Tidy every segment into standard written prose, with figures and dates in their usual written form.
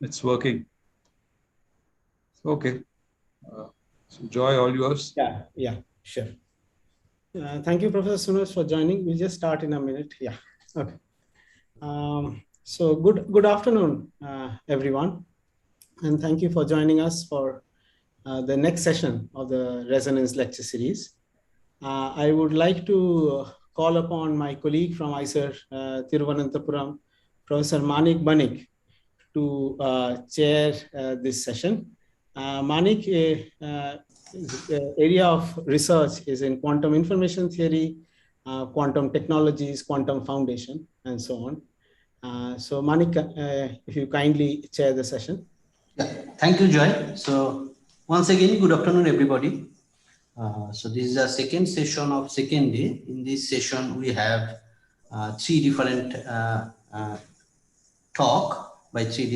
It's working. Okay. So Joy, all yours. Yeah, sure. Thank you, Professor Sunaj, for joining. We'll just start in a minute. Yeah. Okay. So good afternoon, everyone, and thank you for joining us for the next session of the Resonance Lecture Series. I would like to call upon my colleague from ICER, Thiruvananthapuram, Professor Manik Banik, to chair this session. Manik, his area of research is in quantum information theory, quantum technologies, quantum foundation, and so on. So Manik, if you kindly chair the session. Yeah, thank you, Joy. So once again, good afternoon, everybody. So this is the second session of second day. In this session, we have three different talk by three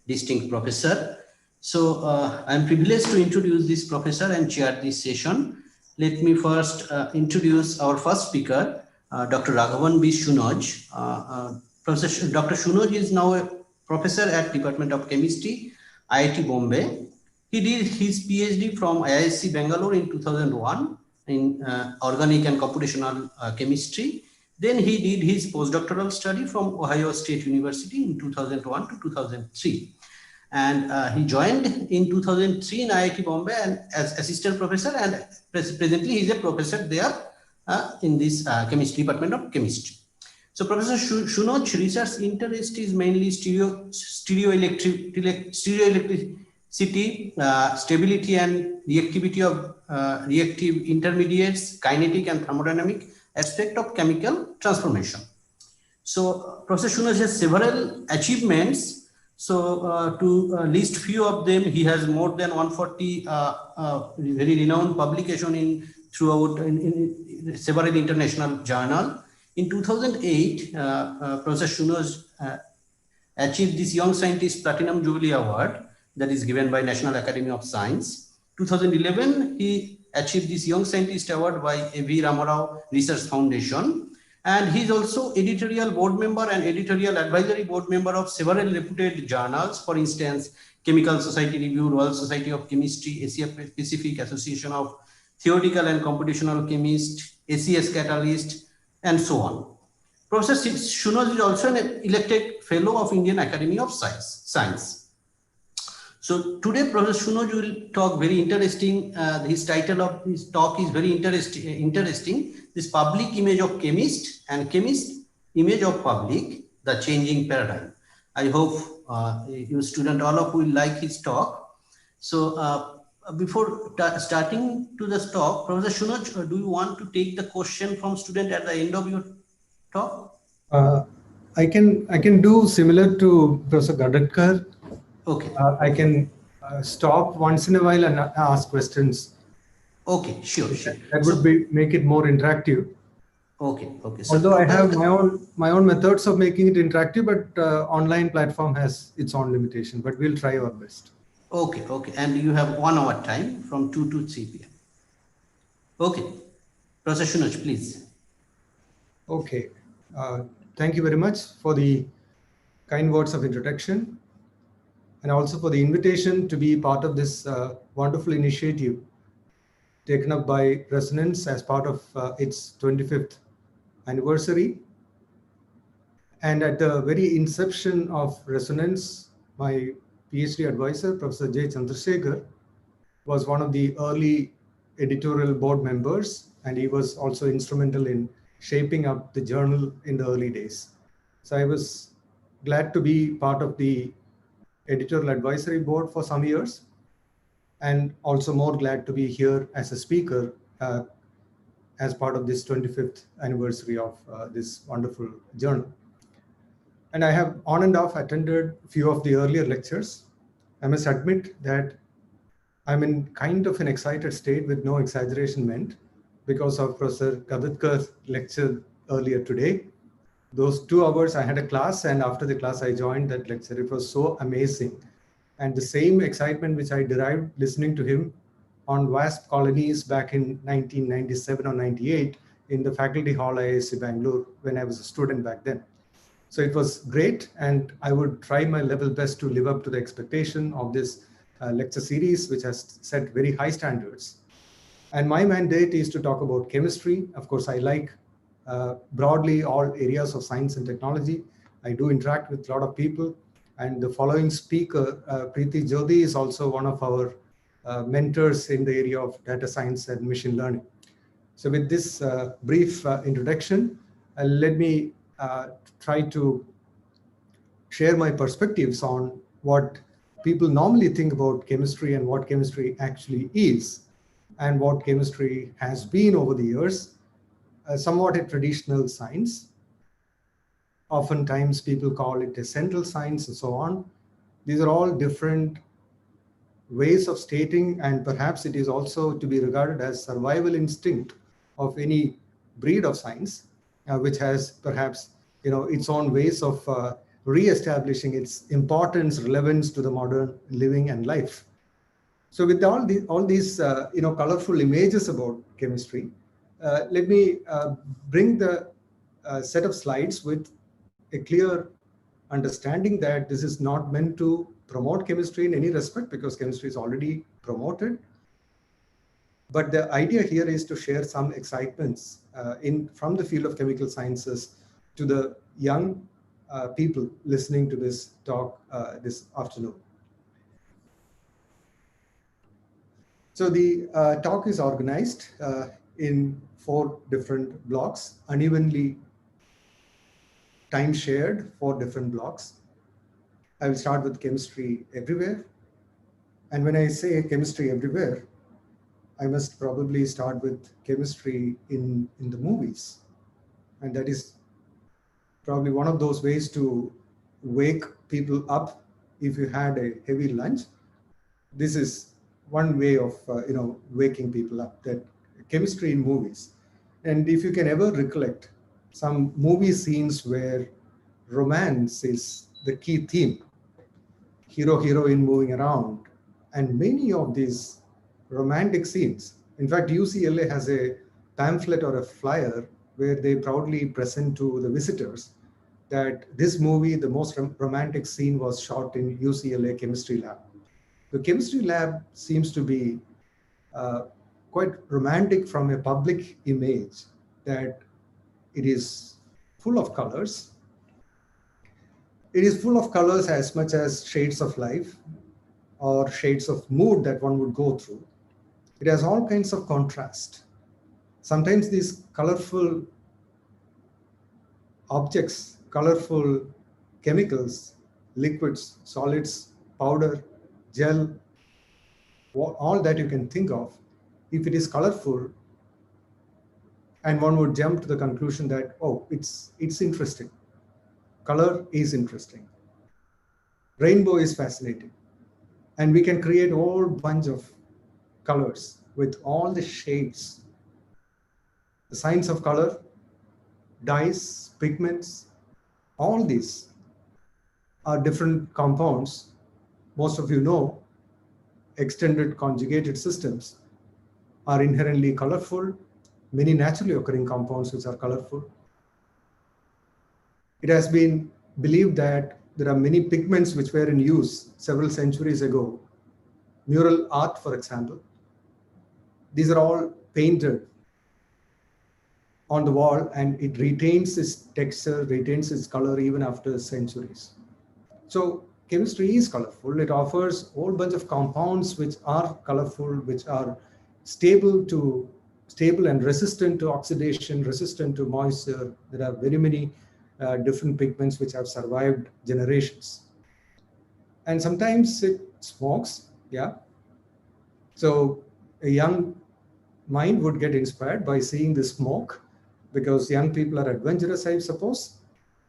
distinct professor. So I'm privileged to introduce this professor and chair this session. Let me first introduce our first speaker, Dr. Raghavan B. Shunoj. Professor Dr. Shunoj is now a professor at Department of Chemistry, IIT Bombay. He did his PhD from IISc Bangalore in 2001 in organic and computational chemistry. Then he did his postdoctoral study from Ohio State University in 2001 to 2003. And he joined in 2003 in IIT Bombay and as assistant professor, and presently he is a professor there in this chemistry department of chemistry. So Professor Shunoj's research interest is mainly stereoelectricity, stability and reactivity of reactive intermediates, kinetic and thermodynamic aspect of chemical transformation. So Professor Shunoj has several achievements. So to list few of them, he has more than 140 very renowned publication throughout in several international journals. In 2008, Professor Shunoj achieved this Young Scientist Platinum Jubilee Award that is given by National Academy of Science. 2011, he achieved this Young Scientist Award by A.V. Ramarao Research Foundation. And he is also editorial board member and editorial advisory board member of several reputed journals. For instance, Chemical Society Review, Royal Society of Chemistry, Asia Pacific Association of Theoretical and Computational Chemists, ACS Catalyst, and so on. Professor Shunoj is also an elected fellow of Indian Academy of Science. So today, Professor Shunoj will talk very interesting. His title of his talk is very interesting. This public image of chemist and chemist image of public, the changing paradigm. I hope you student all of you will like his talk. So before starting to the talk, Professor Shunoj, do you want to take the question from student at the end of your talk? I can do similar to Professor Gadadkar. Okay. I can stop once in a while and ask questions. Okay, sure. That would make it more interactive. Okay. So although I have my own methods of making it interactive, but online platform has its own limitation. But we'll try our best. Okay. And you have 1 hour time from 2 to 3 p.m. Okay. Professor Shunoj, please. Okay. Thank you very much for the kind words of introduction, and also for the invitation to be part of this wonderful initiative taken up by Resonance as part of its 25th anniversary. And at the very inception of Resonance, my PhD advisor, Professor J. Chandrasekhar, was one of the early editorial board members, and he was also instrumental in shaping up the journal in the early days. So I was glad to be part of the editorial advisory board for some years, and also more glad to be here as a speaker as part of this 25th anniversary of this wonderful journal. And I have on and off attended a few of the earlier lectures. I must admit that I'm in kind of an excited state with no exaggeration meant because of Professor Gadadkar's lecture earlier today. Those 2 hours I had a class, and after the class I joined that lecture. It was so amazing. And the same excitement which I derived listening to him on WASP colonies back in 1997 or 98 in the faculty hall IISc Bangalore when I was a student back then. So it was great, and I would try my level best to live up to the expectation of this lecture series, which has set very high standards. And my mandate is to talk about chemistry. Of course, I like broadly all areas of science and technology. I do interact with a lot of people. And the following speaker, Preeti Jyoti, is also one of our mentors in the area of data science and machine learning. So with this brief introduction, let me try to share my perspectives on what people normally think about chemistry and what chemistry actually is, and what chemistry has been over the years. Somewhat a traditional science. Oftentimes people call it a central science and so on. These are all different ways of stating, and perhaps it is also to be regarded as survival instinct of any breed of science, which has perhaps its own ways of re-establishing its importance, relevance to the modern living and life. So with all these colorful images about chemistry, let me bring the set of slides with a clear understanding that this is not meant to promote chemistry in any respect, because chemistry is already promoted. But the idea here is to share some excitements from the field of chemical sciences to the young people listening to this talk this afternoon. So the talk is organized in 4 different blocks, unevenly time shared, 4 different blocks. I will start with chemistry everywhere. And when I say chemistry everywhere, I must probably start with chemistry in the movies. And that is probably one of those ways to wake people up if you had a heavy lunch. This is one way of waking people up, that chemistry in movies. And if you can ever recollect some movie scenes where romance is the key theme, hero heroine moving around, and many of these romantic scenes. In fact, UCLA has a pamphlet or a flyer where they proudly present to the visitors that this movie, the most romantic scene, was shot in UCLA chemistry lab. The chemistry lab seems to be quite romantic from a public image, that it is full of colors. It is full of colors as much as shades of life or shades of mood that one would go through. It has all kinds of contrast. Sometimes these colorful objects, colorful chemicals, liquids, solids, powder, gel, all that you can think of, if it is colorful, and one would jump to the conclusion that, oh, it's interesting. Color is interesting. Rainbow is fascinating. And we can create a whole bunch of colors with all the shades. The science of color, dyes, pigments, all these are different compounds. Most of you know extended conjugated systems are inherently colorful, many naturally occurring compounds which are colorful. It has been believed that there are many pigments which were in use several centuries ago. Mural art, for example. These are all painted on the wall, and it retains its texture, retains its color even after centuries. So chemistry is colorful. It offers a whole bunch of compounds which are colorful, which are stable and resistant to oxidation, resistant to moisture. There are very many different pigments which have survived generations. And sometimes it smokes, yeah. So a young mind would get inspired by seeing the smoke, because young people are adventurous, I suppose,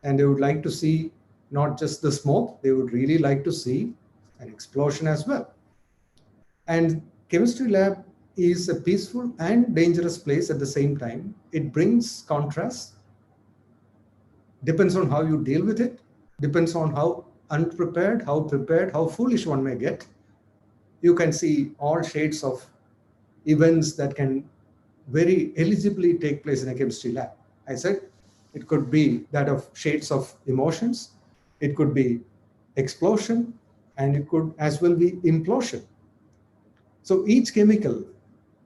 and they would like to see not just the smoke, they would really like to see an explosion as well. And chemistry lab is a peaceful and dangerous place at the same time. It brings contrast, depends on how you deal with it, depends on how unprepared, how prepared, how foolish one may get. You can see all shades of events that can very eligibly take place in a chemistry lab. I said It could be that of shades of emotions. It could be explosion, and it could as well be implosion. So each chemical,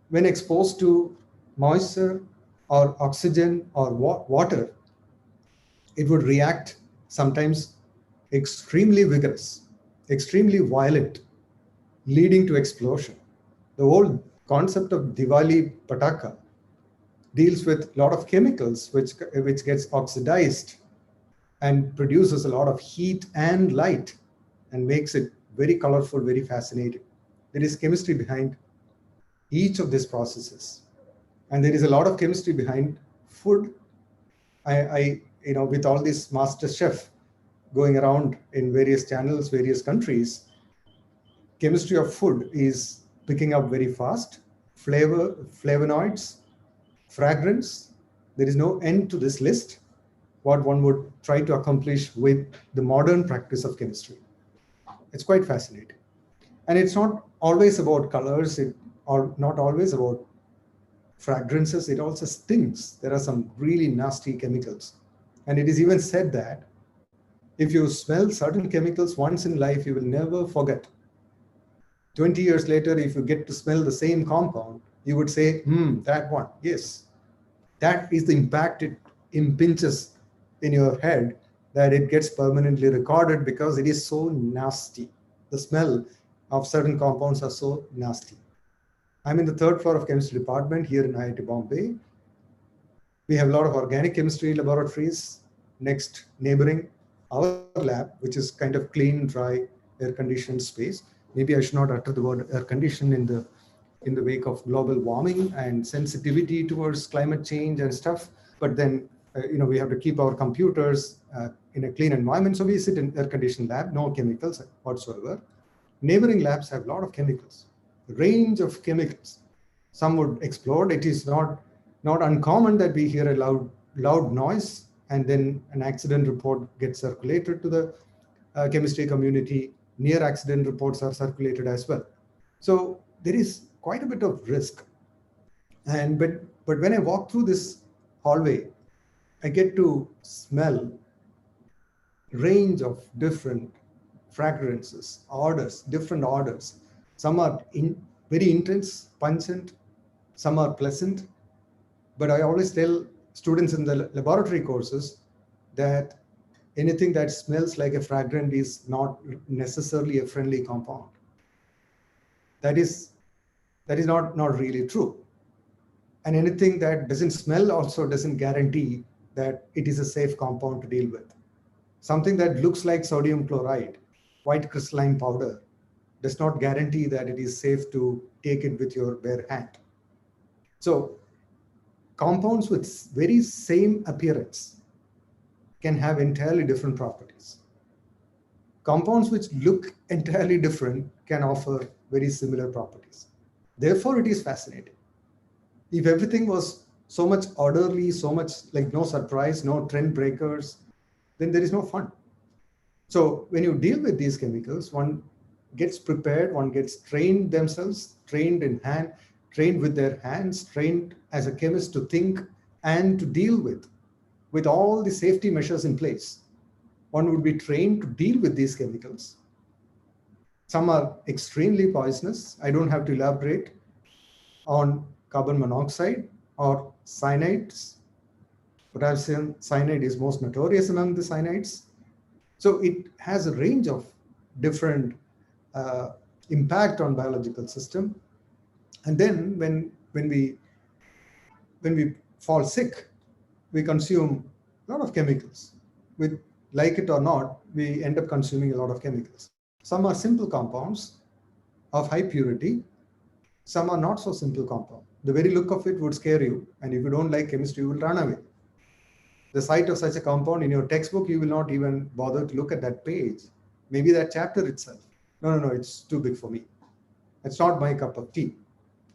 when exposed to moisture or oxygen or water, it would react sometimes extremely vigorous, extremely violent, leading to explosion. The whole concept of Diwali Pataka deals with a lot of chemicals which gets oxidized and produces a lot of heat and light and makes it very colorful, very fascinating. There is chemistry behind each of these processes. And there is a lot of chemistry behind food. With all this master chef going around in various channels, various countries, chemistry of food is picking up very fast. Flavonoids, fragrance, there is no end to this list, what one would try to accomplish with the modern practice of chemistry. It's quite fascinating. And it's not always about colors, or not always about fragrances, it also stinks. There are some really nasty chemicals. And it is even said that if you smell certain chemicals once in life, you will never forget. 20 years later, if you get to smell the same compound, you would say, that one, yes. That is the impact it impinges in your head, that it gets permanently recorded because it is so nasty. The smell of certain compounds are so nasty. I'm in the third floor of chemistry department here in IIT Bombay. We have a lot of organic chemistry laboratories next neighboring our lab, which is kind of clean, dry, air-conditioned space. Maybe I should not utter the word air-conditioned in the wake of global warming and sensitivity towards climate change and stuff. But then, we have to keep our computers in a clean environment. So we sit in air-conditioned lab, no chemicals whatsoever. Neighboring labs have a lot of chemicals, a range of chemicals. Some would explode. It is not uncommon that we hear a loud noise and then an accident report gets circulated to the chemistry community. Near accident reports are circulated as well. So there is quite a bit of risk. But when I walk through this hallway, I get to smell range of different fragrances, different orders. Some are very intense, pungent, some are pleasant. But I always tell students in the laboratory courses that anything that smells like a fragrant is not necessarily a friendly compound. That is not really true. And anything that doesn't smell also doesn't guarantee that it is a safe compound to deal with. Something that looks like sodium chloride, white crystalline powder, does not guarantee that it is safe to take it with your bare hand. So compounds with very same appearance can have entirely different properties. Compounds which look entirely different can offer very similar properties. Therefore, it is fascinating. If everything was so much orderly, so much like no surprise, no trend breakers, then there is no fun. So when you deal with these chemicals, one gets prepared, one gets trained themselves, trained with their hands, trained as a chemist to think and to deal with all the safety measures in place. One would be trained to deal with these chemicals. Some are extremely poisonous. I don't have to elaborate on carbon monoxide or cyanides. Potassium cyanide is most notorious among the cyanides. So it has a range of different impact on biological system. And then when we fall sick, we consume a lot of chemicals. Like it or not, we end up consuming a lot of chemicals. Some are simple compounds of high purity. Some are not so simple compound. The very look of it would scare you. And if you don't like chemistry, you will run away. The sight of such a compound in your textbook, you will not even bother to look at that page. Maybe that chapter itself. No, it's too big for me. It's not my cup of tea.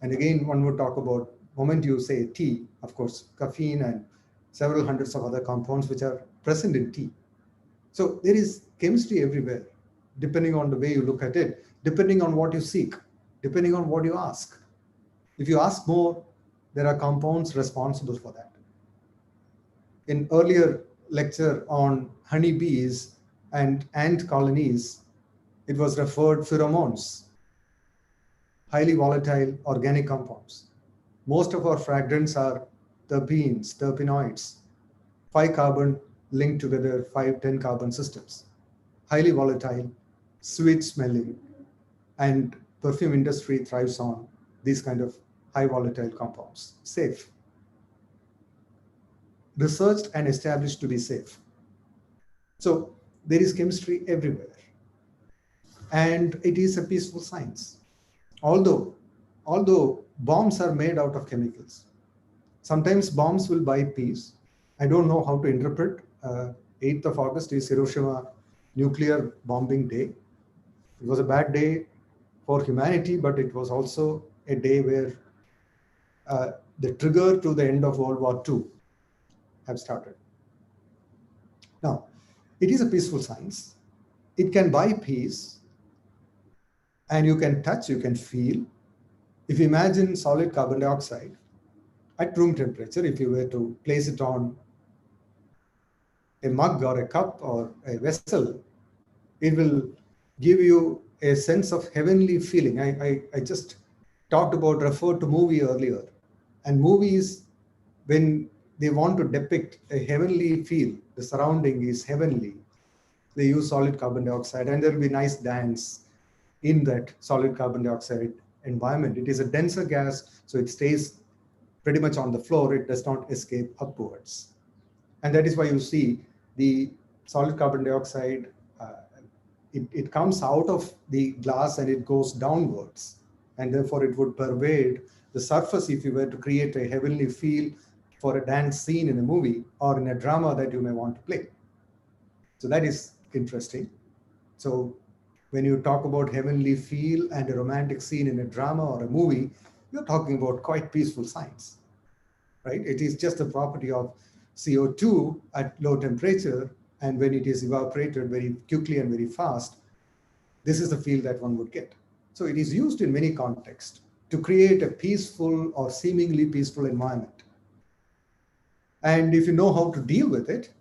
And again, one would talk about, moment you say tea, of course, caffeine and several hundreds of other compounds which are present in tea. So there is chemistry everywhere, depending on the way you look at it, depending on what you seek, depending on what you ask. If you ask more, there are compounds responsible for that. in earlier lecture on honeybees and ant colonies, it was referred pheromones, highly volatile organic compounds. Most of our fragrance are terpenes, terpenoids, 5 carbon linked together, 5-10 carbon systems, highly volatile, sweet smelling, and perfume industry thrives on these kind of high volatile compounds. Safe. Researched and established to be safe. So there is chemistry everywhere. And it is a peaceful science. Although bombs are made out of chemicals, sometimes bombs will buy peace. I don't know how to interpret. 8th of August is Hiroshima nuclear bombing day. It was a bad day for humanity, but it was also a day where the trigger to the end of World War II have started. Now, it is a peaceful science. It can buy peace, and you can touch, you can feel. If you imagine solid carbon dioxide at room temperature, if you were to place it on a mug or a cup or a vessel, it will give you a sense of heavenly feeling. I just referred to movie earlier. And movies, when they want to depict a heavenly feel, the surrounding is heavenly, they use solid carbon dioxide, and there will be nice dance in that solid carbon dioxide environment. It is a denser gas, so it stays pretty much on the floor. It does not escape upwards. And that is why you see the solid carbon dioxide, it comes out of the glass and it goes downwards. And therefore it would pervade the surface if you were to create a heavenly feel for a dance scene in a movie or in a drama that you may want to play. So that is interesting. So when you talk about heavenly feel and a romantic scene in a drama or a movie, you're talking about quite peaceful science, right? It is just a property of CO2 at low temperature, and when it is evaporated very quickly and very fast, this is the feel that one would get. So it is used in many contexts to create a peaceful or seemingly peaceful environment. And if you know how to deal with it,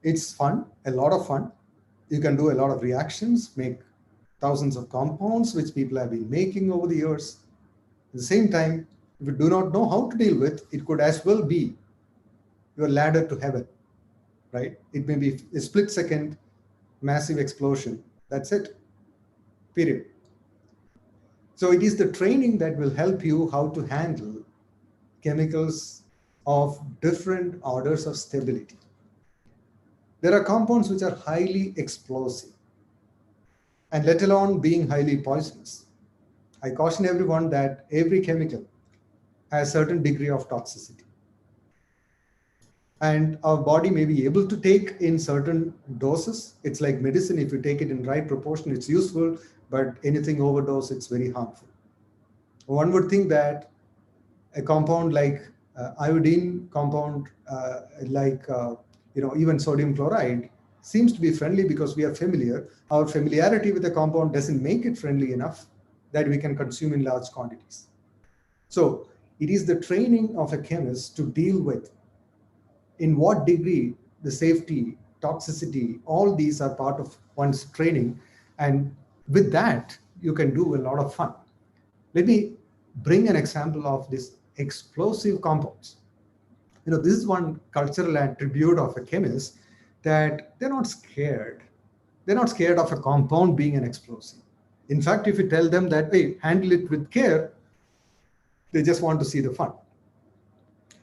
it's fun, a lot of fun. You can do a lot of reactions, make thousands of compounds, which people have been making over the years. At the same time, if you do not know how to deal with, it could as well be your ladder to heaven, right? It may be a split second, massive explosion. That's it, period. So it is the training that will help you how to handle chemicals of different orders of stability. There are compounds which are highly explosive, and let alone being highly poisonous. I caution everyone that every chemical has a certain degree of toxicity. And our body may be able to take in certain doses. It's like medicine. If you take it in right proportion, it's useful, but anything overdose, it's very harmful. One would think that a compound like iodine compound, even sodium chloride, seems to be friendly because we are familiar. Our familiarity with the compound doesn't make it friendly enough that we can consume in large quantities. So it is the training of a chemist to deal with in what degree the safety, toxicity, all these are part of one's training. And with that, you can do a lot of fun. Let me bring an example of this explosive compounds. This is one cultural attribute of a chemist, that they're not scared. They're not scared of a compound being an explosive. In fact, if you tell them that, hey, handle it with care, they just want to see the fun.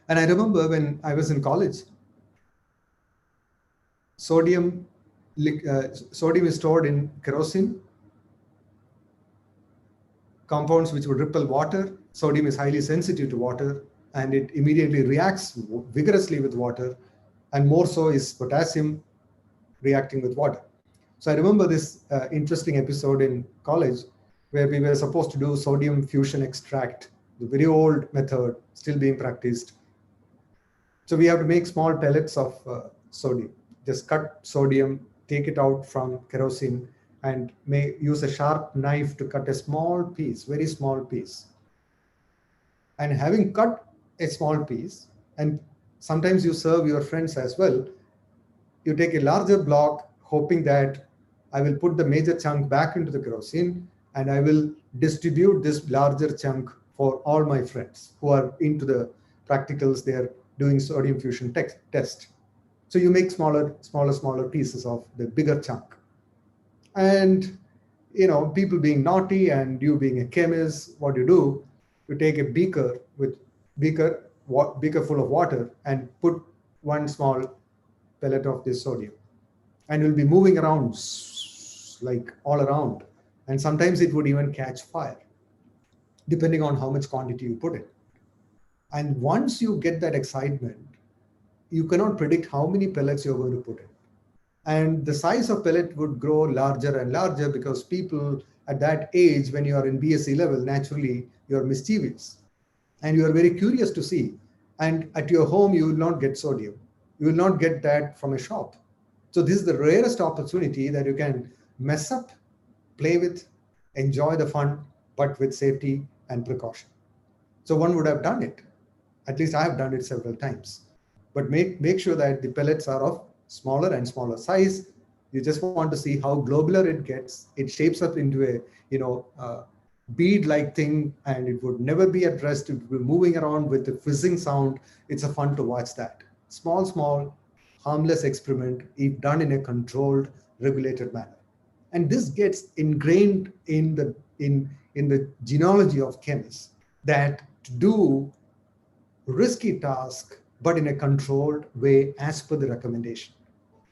And I remember when I was in college, sodium is stored in kerosene, compounds which would repel water. Sodium is highly sensitive to water, and it immediately reacts vigorously with water, and more so is potassium reacting with water. So I remember this interesting episode in college where we were supposed to do sodium fusion extract, the very old method still being practiced. So we have to make small pellets of sodium, just cut sodium, take it out from kerosene, and may use a sharp knife to cut a small piece, very small piece. And having cut a small piece and sometimes you serve your friends as well. You take a larger block, hoping that I will put the major chunk back into the kerosene and I will distribute this larger chunk for all my friends who are into the practicals. They're doing sodium fusion test. So you make smaller pieces of the bigger chunk. And people being naughty and you being a chemist, what you take a beaker beaker full of water and put one small pellet of this sodium, and you'll be moving around like all around, and sometimes it would even catch fire depending on how much quantity you put in. And once you get that excitement, you cannot predict how many pellets you're going to put in. And the size of pellet would grow larger and larger because people at that age, when you are in BSc level, naturally you're mischievous and you are very curious to see. And at your home, you will not get sodium. You will not get that from a shop. So this is the rarest opportunity that you can mess up, play with, enjoy the fun, but with safety and precaution. So one would have done it. At least I have done it several times. But make sure that the pellets are of smaller and smaller size. You just want to see how globular it gets. It shapes up into a bead-like thing, and it would never be at rest. It would be moving around with a fizzing sound. It's a fun to watch that. Small, harmless experiment if done in a controlled, regulated manner. And this gets ingrained in the genealogy of chemists, that to do risky task, but in a controlled way as per the recommendation.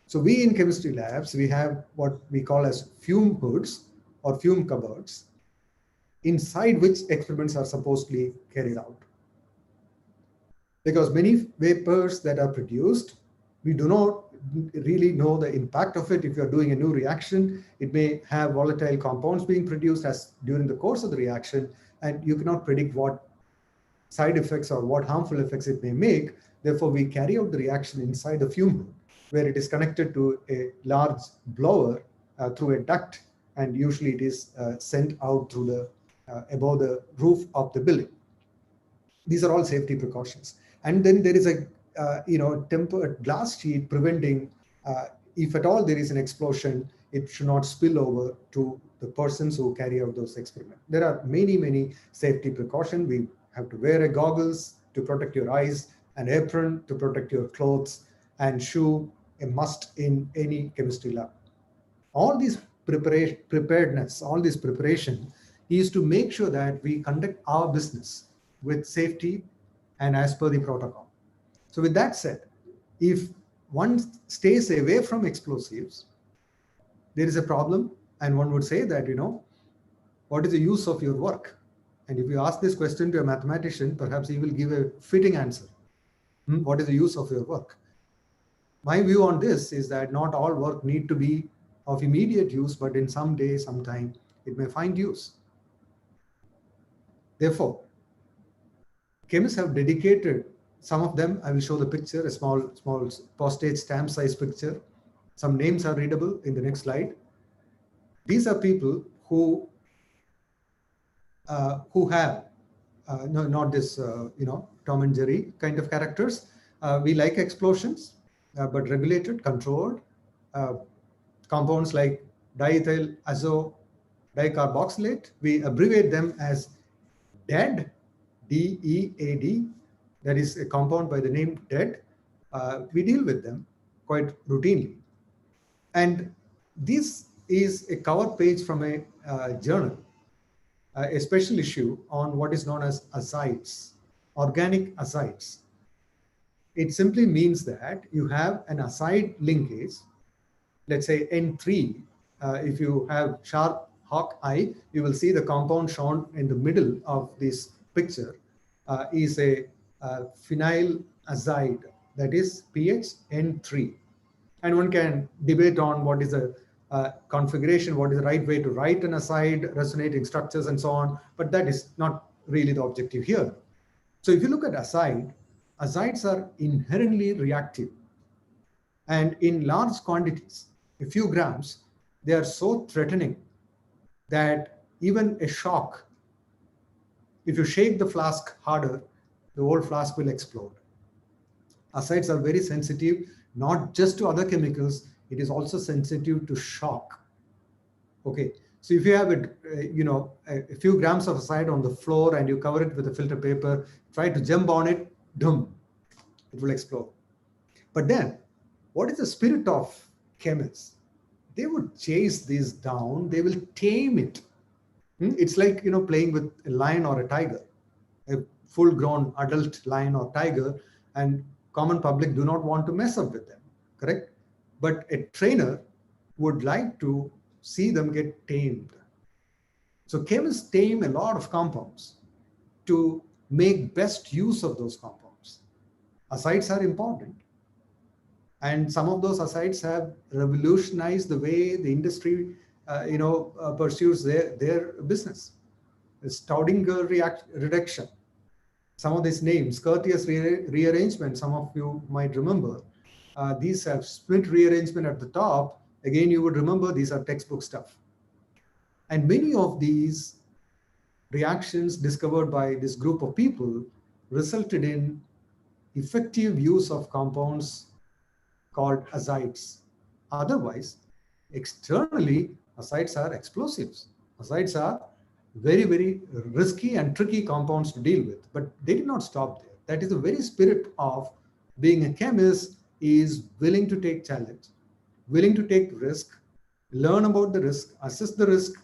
So we in chemistry labs, we have what we call as fume hoods or fume cupboards, inside which experiments are supposedly carried out. Because many vapors that are produced, we do not really know the impact of it. If you're doing a new reaction, it may have volatile compounds being produced as during the course of the reaction, and you cannot predict what side effects or what harmful effects it may make. Therefore, we carry out the reaction inside the fume hood, where it is connected to a large blower through a duct, and usually it is sent out through the above the roof of the building. These are all safety precautions. And then there is a tempered glass sheet preventing, if at all there is an explosion, it should not spill over to the persons who carry out those experiments. There are many safety precautions. We have to wear a goggles to protect your eyes, an apron to protect your clothes, and shoe a must in any chemistry lab. All these preparedness, all this preparation is to make sure that we conduct our business with safety and as per the protocol. So with that said, if one stays away from explosives, there is a problem, and one would say that, what is the use of your work? And if you ask this question to a mathematician, perhaps he will give a fitting answer. What is the use of your work? My view on this is that not all work need to be of immediate use, but in some day, sometime, it may find use. Therefore, chemists have dedicated, some of them, I will show the picture, a small postage stamp size picture. Some names are readable in the next slide. These are people who have, no, not this, Tom and Jerry kind of characters. We like explosions, but regulated, controlled. Compounds like diethyl azo dicarboxylate, we abbreviate them as DEAD, DEAD. That is a compound by the name DEAD. We deal with them quite routinely. And this is a cover page from a journal, a special issue on what is known as azides, organic azides. It simply means that you have an azide linkage, let's say N3. If you have sharp hawk eye, you will see the compound shown in the middle of this picture is a phenyl azide, that is pH N3. And one can debate on what is the configuration, what is the right way to write an azide, resonating structures, and so on. But that is not really the objective here. So if you look at azides are inherently reactive. And in large quantities, a few grams, they are so threatening that even a shock, if you shake the flask harder, the whole flask will explode. Acids are very sensitive, not just to other chemicals, it is also sensitive to shock. Okay, so if you have a few grams of acid on the floor and you cover it with a filter paper, try to jump on it, boom, it will explode. But then, what is the spirit of chemists? They would chase these down, they will tame it. It's like playing with a lion or a tiger, a full-grown adult lion or tiger, and common public do not want to mess up with them, correct? But a trainer would like to see them get tamed. So chemists tame a lot of compounds to make best use of those compounds. Acids are important. And some of those acids have revolutionized the way the industry pursues their business. The Staudinger reduction. Some of these names, Curtius rearrangement, some of you might remember. These have split rearrangement at the top. Again, you would remember these are textbook stuff. And many of these reactions discovered by this group of people resulted in effective use of compounds called azides. Otherwise, externally, azides are explosives. Azides are very, very risky and tricky compounds to deal with, but they did not stop there. That is the very spirit of being a chemist, is willing to take challenge, willing to take risk, learn about the risk, assess the risk,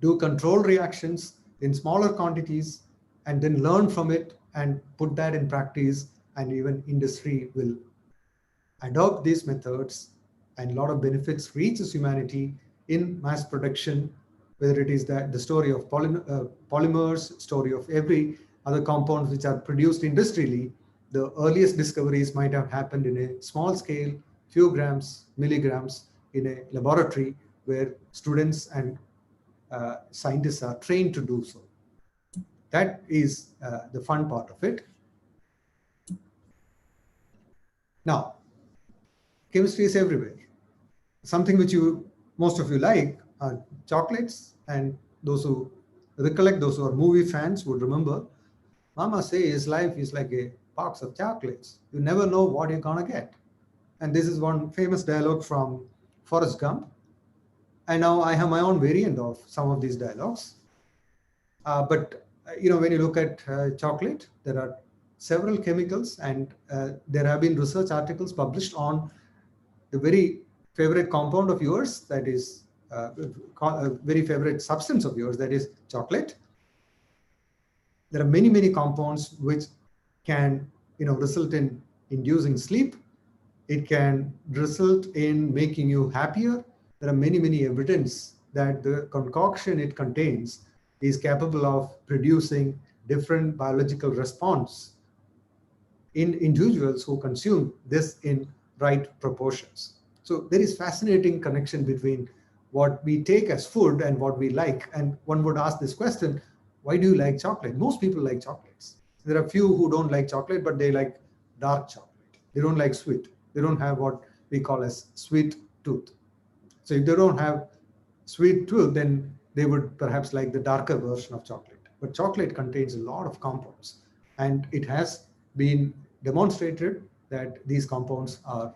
do control reactions in smaller quantities, and then learn from it and put that in practice, and even industry will adopt these methods, and a lot of benefits reaches humanity in mass production, whether it is the story of polymers, story of every other compounds which are produced industrially. The earliest discoveries might have happened in a small scale, few grams, milligrams in a laboratory where students and scientists are trained to do so. That is the fun part of it. Now, chemistry is everywhere. Something which most of you like are chocolates, and those who recollect, those who are movie fans would remember, Mama says life is like a box of chocolates. You never know what you're gonna get. And this is one famous dialogue from Forrest Gump. And now I have my own variant of some of these dialogues. But when you look at chocolate, there are several chemicals, and there have been research articles published on the very favorite compound of yours, that is a very favorite substance of yours, that is chocolate. There are many, many compounds which can result in inducing sleep. It can result in making you happier. There are many, many evidence that the concoction it contains is capable of producing different biological response in individuals who consume this in right proportions. So there is fascinating connection between what we take as food and what we like. And one would ask this question, why do you like chocolate? Most people like chocolates. There are few who don't like chocolate, but they like dark chocolate. They don't like sweet. They don't have what we call as sweet tooth. So if they don't have sweet tooth, then they would perhaps like the darker version of chocolate. But chocolate contains a lot of compounds, and it has been demonstrated that these compounds are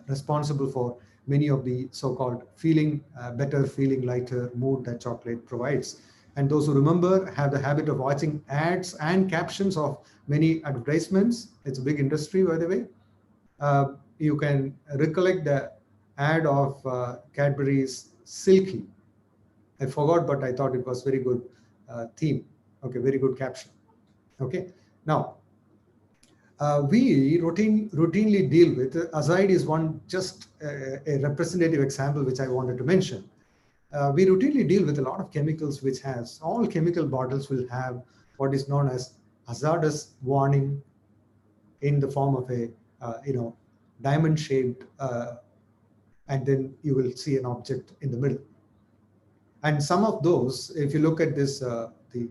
responsible for many of the so-called feeling better, feeling lighter mood that chocolate provides. And those who remember have the habit of watching ads and captions of many advertisements. It's a big industry, by the way. You can recollect the ad of Cadbury's Silky. I forgot, but I thought it was very good theme. Okay, very good caption. Okay, now we routinely deal with azide is one just a representative example which I wanted to mention. We routinely deal with a lot of chemicals which has all chemical bottles will have what is known as hazardous warning in the form of a diamond shaped and then you will see an object in the middle. And some of those, if you look at this, the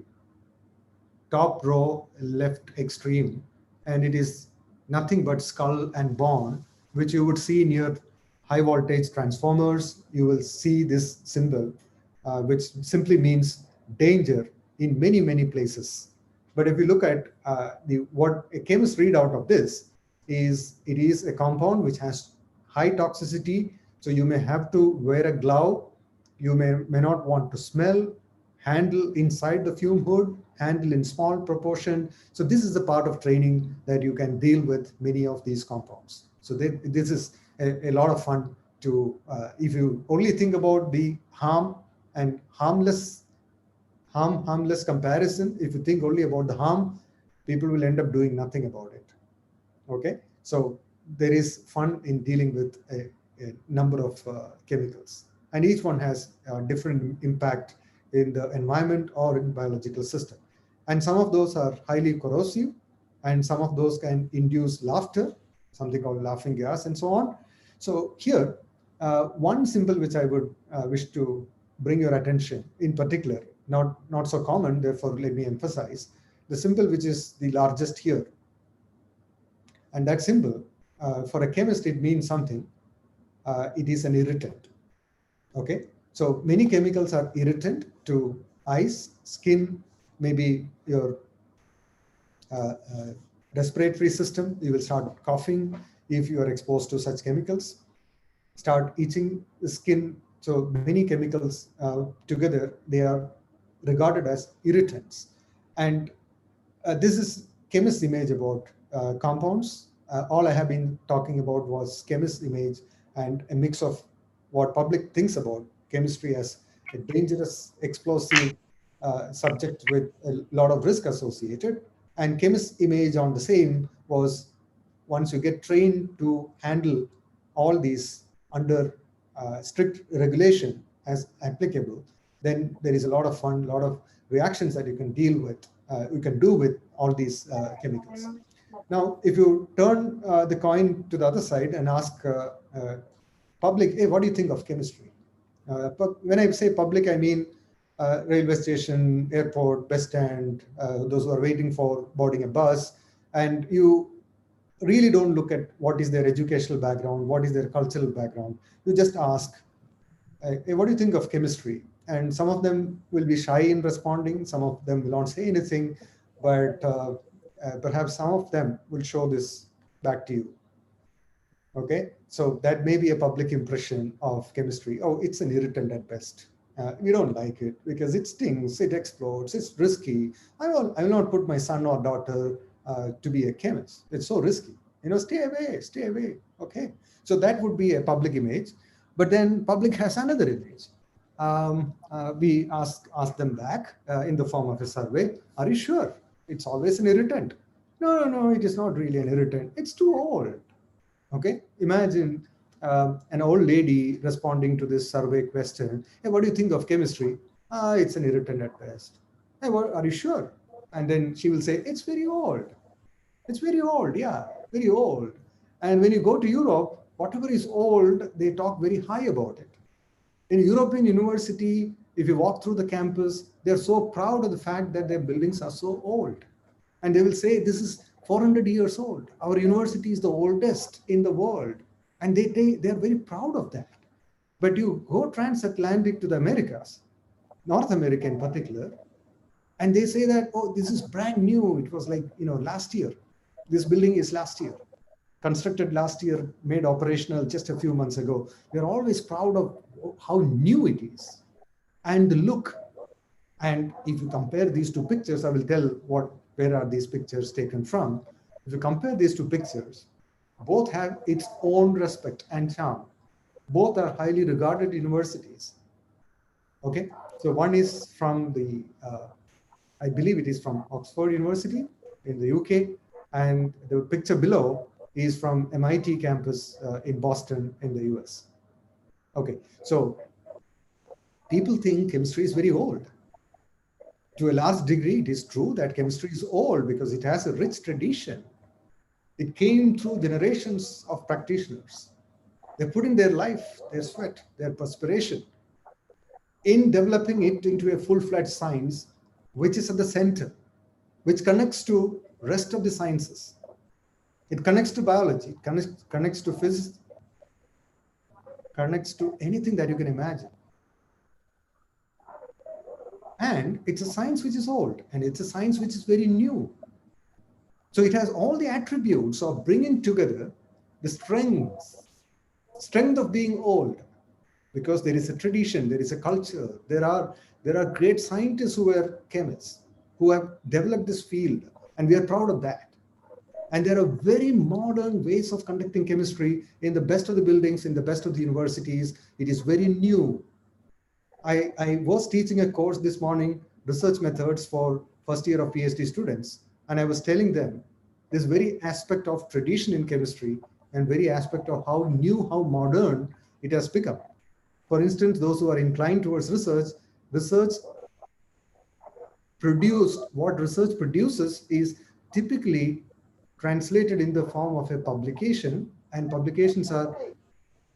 top row left extreme, and it is nothing but skull and bone, which you would see near high voltage transformers. You will see this symbol, which simply means danger in many, many places. But if you look at what a chemist read out of this, is it is a compound which has high toxicity. So you may have to wear a glove. You may not want to smell, handle inside the fume hood, handle in small proportion. So this is the part of training that you can deal with many of these compounds. So this is a lot of fun to, if you only think about the harm and harmless comparison, if you think only about the harm, people will end up doing nothing about it. Okay, so there is fun in dealing with a number of chemicals, and each one has a different impact in the environment or in biological system. And some of those are highly corrosive, and some of those can induce laughter, something called laughing gas, and so on. So here, one symbol which I would wish to bring your attention in particular, not so common, therefore let me emphasize, the symbol which is the largest here. And that symbol, for a chemist, it means something. It is an irritant. Okay, so many chemicals are irritant to eyes, skin, maybe your respiratory system. You will start coughing if you are exposed to such chemicals. Start itching the skin. So many chemicals together, they are regarded as irritants. And this is chemist's image about compounds. All I have been talking about was chemist's image and a mix of what public thinks about chemistry as a dangerous, explosive subject with a lot of risk associated. And chemist's image on the same was, once you get trained to handle all these under strict regulation as applicable, then there is a lot of fun, a lot of reactions that you can deal with, you can do with all these chemicals. Now, if you turn the coin to the other side and ask public, hey, what do you think of chemistry? But when I say public, I mean railway station, airport, bus stand, those who are waiting for boarding a bus, and you really don't look at what is their educational background, what is their cultural background. You just ask, hey, what do you think of chemistry? And some of them will be shy in responding. Some of them will not say anything, but perhaps some of them will show this back to you. Okay, so that may be a public impression of chemistry. Oh, it's an irritant at best. We don't like it because it stings, it explodes, it's risky. I will not put my son or daughter to be a chemist. It's so risky. Stay away, stay away. Okay, so that would be a public image. But then public has another image. We ask them back in the form of a survey. Are you sure? It's always an irritant. No, it is not really an irritant. It's too old. Okay, imagine an old lady responding to this survey question. Hey, what do you think of chemistry? It's an irritant at best. Hey, are you sure? And then she will say, it's very old. It's very old, yeah, very old. And when you go to Europe, whatever is old, they talk very high about it. In European university, if you walk through the campus, they're so proud of the fact that their buildings are so old. And they will say, this is 400 years old. Our university is the oldest in the world. And they are very proud of that. But you go transatlantic to the Americas, North America in particular, and they say that, oh, this is brand new. It was like, last year. This building is last year. Constructed last year, made operational just a few months ago. We're always proud of how new it is and the look. And if you compare these two pictures, I will tell where are these pictures taken from. If you compare these two pictures, both have its own respect and charm. Both are highly regarded universities. Okay, so one is from I believe it is from Oxford University in the UK, and the picture below is from MIT campus in Boston in the US. Okay, so people think chemistry is very old. To a large degree, it is true that chemistry is old because it has a rich tradition. It came through generations of practitioners. They put in their life, their sweat, their perspiration in developing it into a full-fledged science, which is at the center, which connects to rest of the sciences. It connects to biology, it connects to physics, connects to anything that you can imagine. And it's a science which is old, and it's a science which is very new. So it has all the attributes of bringing together the strength of being old, because there is a tradition, there is a culture, there are great scientists who were chemists, who have developed this field, and we are proud of that. And there are very modern ways of conducting chemistry in the best of the buildings, in the best of the universities. It is very new. I was teaching a course this morning, research methods for first year of PhD students, and I was telling them this very aspect of tradition in chemistry and very aspect of how new, how modern it has become. For instance, those who are inclined towards research what research produces is typically translated in the form of a publication, and publications are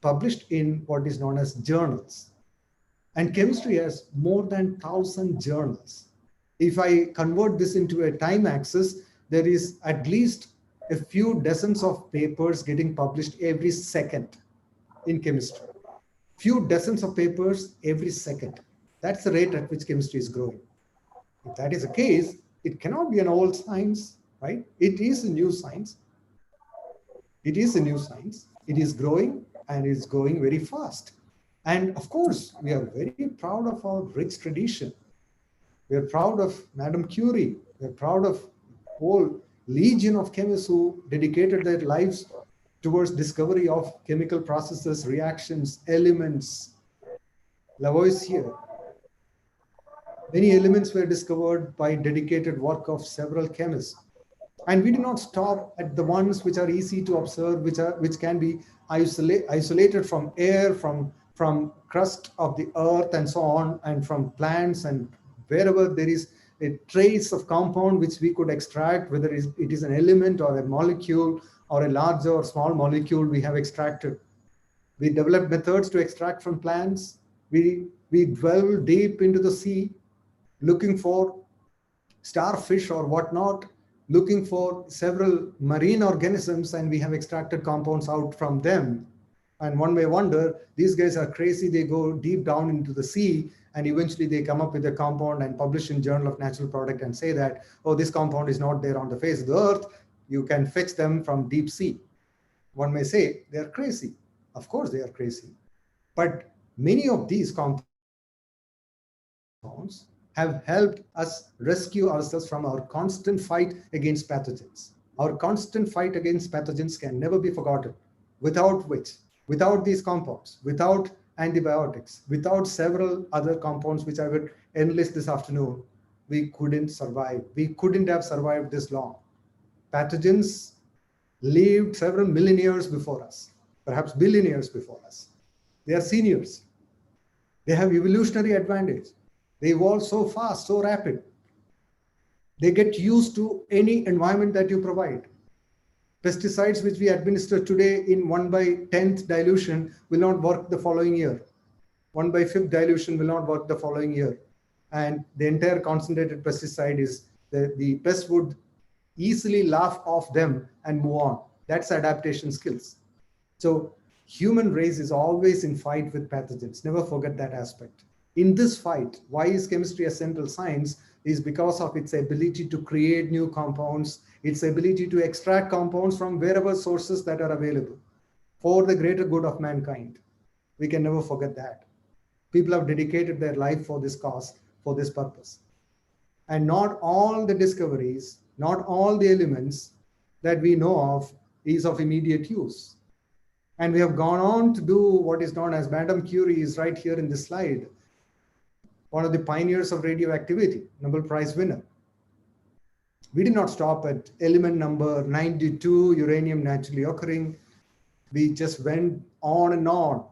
published in what is known as journals. And chemistry has more than 1,000 journals. If I convert this into a time axis, there is at least a few dozens of papers getting published every second in chemistry. Few dozens of papers every second. That's the rate at which chemistry is growing. If that is the case, it cannot be an old science, right? It is a new science. It is a new science. It is growing, and it's growing very fast. And of course, we are very proud of our rich tradition. We are proud of Madame Curie. We are proud of whole legion of chemists who dedicated their lives towards discovery of chemical processes, reactions, elements. Lavoisier. Many elements were discovered by dedicated work of several chemists. And we do not stop at the ones which are easy to observe, which can be isolated from air, from crust of the earth and so on, and from plants, and wherever there is a trace of compound which we could extract, whether it is an element or a molecule or a larger or small molecule we have extracted. We develop methods to extract from plants. We dwell deep into the sea, looking for starfish or whatnot, looking for several marine organisms, and we have extracted compounds out from them. And one may wonder, these guys are crazy. They go deep down into the sea, and eventually they come up with a compound and publish in Journal of Natural Product and say that, oh, this compound is not there on the face of the earth. You can fetch them from deep sea. One may say they're crazy. Of course they are crazy. But many of these compounds have helped us rescue ourselves from our constant fight against pathogens. Our constant fight against pathogens can never be forgotten, without which, without these compounds, without antibiotics, without several other compounds which I would enlist this afternoon, we couldn't survive. We couldn't have survived this long. Pathogens lived several million years before us, perhaps billion years before us. They are seniors. They have evolutionary advantage. They evolve so fast, so rapid. They get used to any environment that you provide. Pesticides which we administer today in 1/10th dilution will not work the following year. 1/5th dilution will not work the following year. And the entire concentrated pesticide is, the pest would easily laugh off them and move on. That's adaptation skills. So human race is always in fight with pathogens. Never forget that aspect. In this fight, why is chemistry a central science? Is because of its ability to create new compounds, its ability to extract compounds from wherever sources that are available for the greater good of mankind. We can never forget that. People have dedicated their life for this cause, for this purpose. And not all the discoveries, not all the elements that we know of is of immediate use. And we have gone on to do what is known as, Madame Curie is right here in this slide, one of the pioneers of radioactivity, Nobel Prize winner. We did not stop at element number 92, uranium naturally occurring. We just went on and on.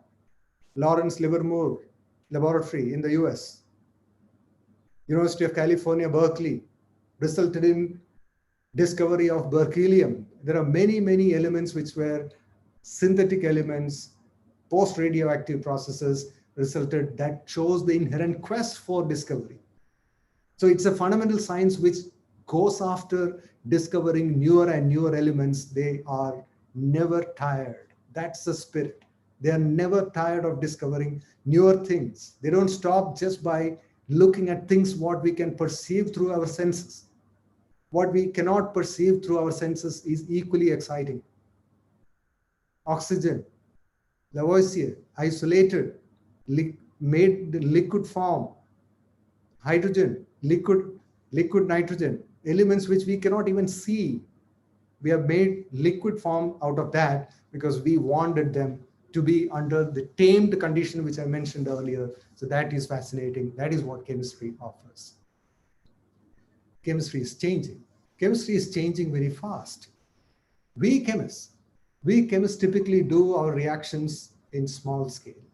Lawrence Livermore Laboratory in the US, University of California, Berkeley, resulted in discovery of berkelium. There are many, many elements which were synthetic elements, post-radioactive processes resulted, that shows the inherent quest for discovery. So it's a fundamental science which goes after discovering newer and newer elements. They are never tired. That's the spirit. They are never tired of discovering newer things. They don't stop just by looking at things what we can perceive through our senses. what we cannot perceive through our senses is equally exciting. Oxygen, Lavoisier, isolated, made the liquid form. Hydrogen, liquid nitrogen, elements which we cannot even see. We have made liquid form out of that because we wanted them to be under the tamed condition which I mentioned earlier. So that is fascinating. That is what chemistry offers. Chemistry is changing. Chemistry is changing very fast. We chemists typically do our reactions in small scale.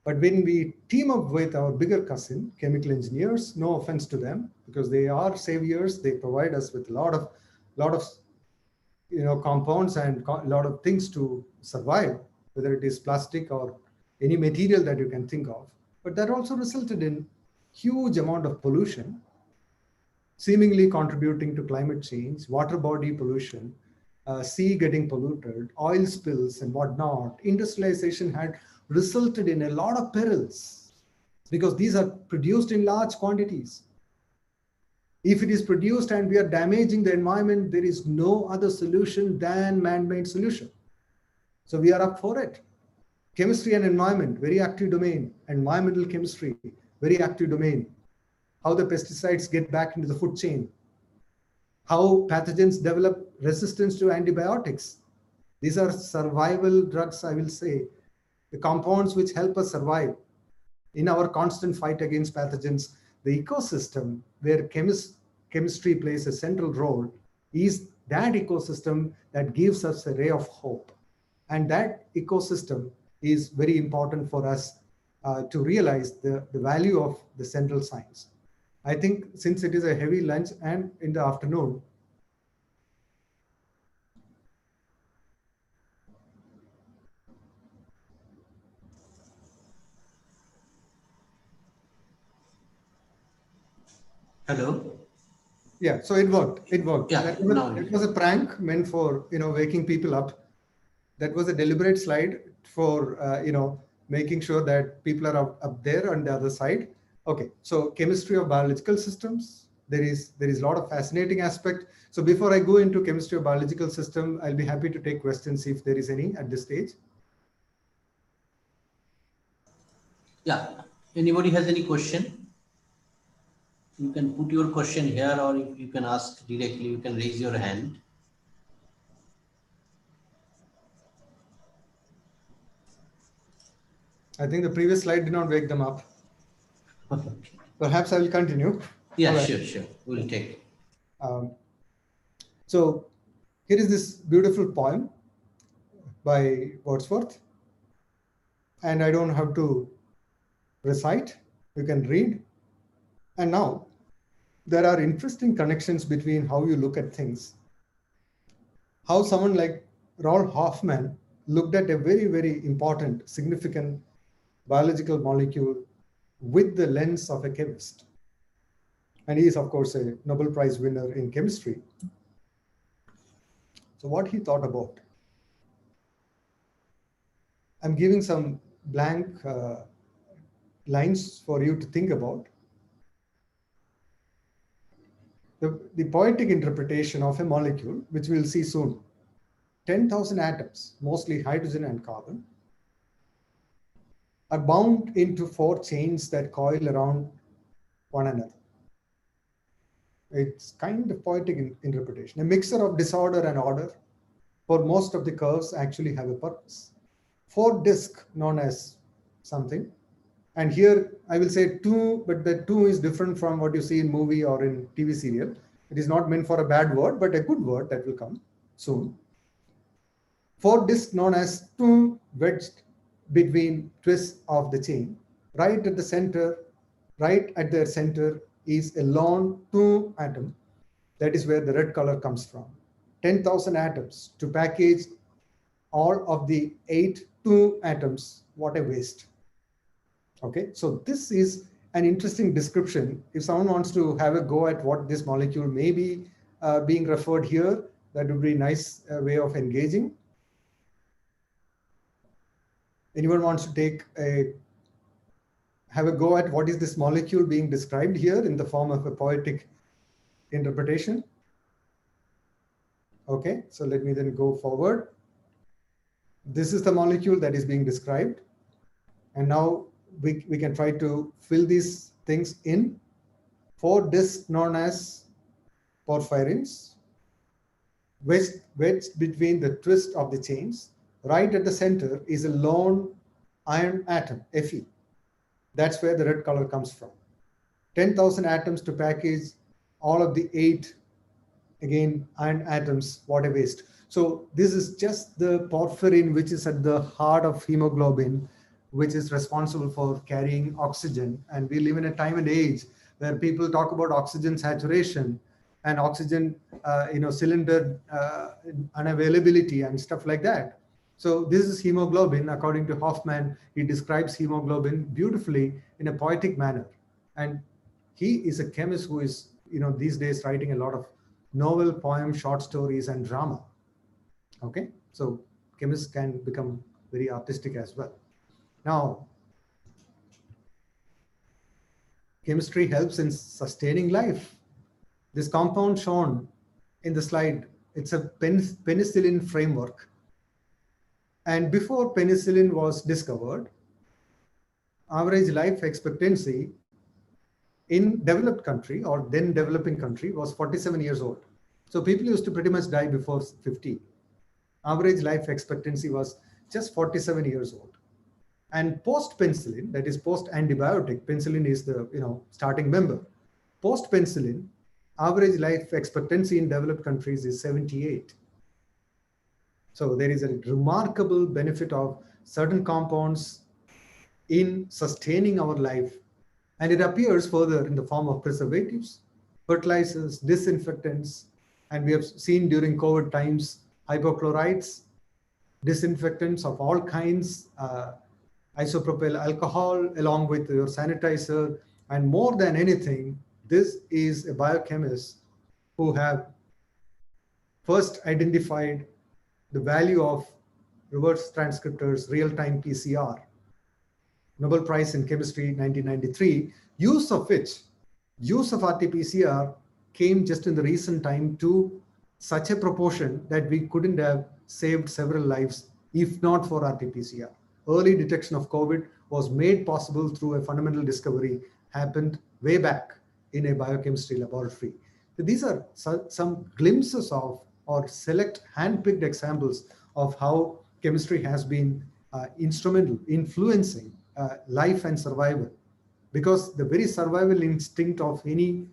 But when we team up with our bigger cousin, chemical engineers, no offense to them, because they are saviors, they provide us with a lot of compounds and a lot of things to survive, whether it is plastic or any material that you can think of. But that also resulted in huge amount of pollution, seemingly contributing to climate change, water body pollution, sea getting polluted, oil spills and whatnot. Industrialization had resulted in a lot of perils because these are produced in large quantities. If it is produced and we are damaging the environment, there is no other solution than man-made solution. So we are up for it. Chemistry and environment, very active domain. Environmental chemistry, very active domain. How the pesticides get back into the food chain. How pathogens develop resistance to antibiotics. These are survival drugs, I will say. The compounds which help us survive in our constant fight against pathogens. The ecosystem where chemistry plays a central role is that ecosystem that gives us a ray of hope. And that ecosystem is very important for us to realize the value of the central science. I think since it is a heavy lunch and in the afternoon, Hello. yeah, so it worked. It worked. Yeah, It was a prank meant for waking people up. That was a deliberate slide for making sure that people are up there on the other side. Okay, so chemistry of biological systems. There is a lot of fascinating aspect. So before I go into chemistry of biological system, I'll be happy to take questions if there is any at this stage. Yeah. Anybody has any question? You can put your question here, or you can ask directly. You can raise your hand. I think the previous slide did not wake them up. Okay. Perhaps I will continue. Yeah, Right. sure. We'll take it. So here is this beautiful poem by Wordsworth. And I don't have to recite, you can read. And now there are interesting connections between how you look at things. How someone like Rolf Hoffmann looked at a very, very important, significant biological molecule with the lens of a chemist. And he is, of course, a Nobel Prize winner in chemistry. So what he thought about. I'm giving some blank lines for you to think about. The poetic interpretation of a molecule, which we'll see soon. 10,000 atoms, mostly hydrogen and carbon, are bound into 4 chains that coil around one another. It's kind of poetic interpretation, a mixture of disorder and order, for most of the curves actually have a purpose. 4 discs known as something. And here I will say 2, but the 2 is different from what you see in movie or in TV serial. It is not meant for a bad word, but a good word that will come soon. 4 discs known as 2 wedged between twists of the chain. Right at their center is a lone 2 atom. That is where the red color comes from. 10,000 atoms to package all of the 8 2 atoms. What a waste. Okay, so this is an interesting description. If someone wants to have a go at what this molecule may be being referred here, that would be a nice way of engaging. Anyone wants to have a go at what is this molecule being described here in the form of a poetic interpretation? Okay, so let me then go forward. This is the molecule that is being described. And now we can try to fill these things in. 4 discs known as porphyrins, wedged between the twist of the chains. Right at the center is a lone iron atom, Fe. That's where the red color comes from. 10,000 atoms to package all of the 8, again, iron atoms. What a waste. So this is just the porphyrin, which is at the heart of hemoglobin, which is responsible for carrying oxygen. And we live in a time and age where people talk about oxygen saturation and oxygen, cylinder unavailability and stuff like that. So this is hemoglobin. According to Hoffman, he describes hemoglobin beautifully in a poetic manner. And he is a chemist who is, these days writing a lot of novel poems, short stories, and drama. Okay, so chemists can become very artistic as well. Now, chemistry helps in sustaining life. This compound shown in the slide, it's a penicillin framework. And before penicillin was discovered, average life expectancy in developed country or then developing country was 47 years old. So people used to pretty much die before 50. Average life expectancy was just 47 years old. And post-penicillin, that is post-antibiotic, penicillin is the starting member. Post-penicillin, average life expectancy in developed countries is 78. So there is a remarkable benefit of certain compounds in sustaining our life. And it appears further in the form of preservatives, fertilizers, disinfectants, and we have seen during COVID times, hypochlorites, disinfectants of all kinds, isopropyl alcohol along with your sanitizer. And more than anything, this is a biochemist who have first identified the value of reverse transcriptors, real-time PCR, Nobel Prize in Chemistry 1993, use of RT-PCR came just in the recent time to such a proportion that we couldn't have saved several lives if not for RT-PCR. Early detection of COVID was made possible through a fundamental discovery happened way back in a biochemistry laboratory. So these are some glimpses of or select hand-picked examples of how chemistry has been instrumental, influencing life and survival, because the very survival instinct of any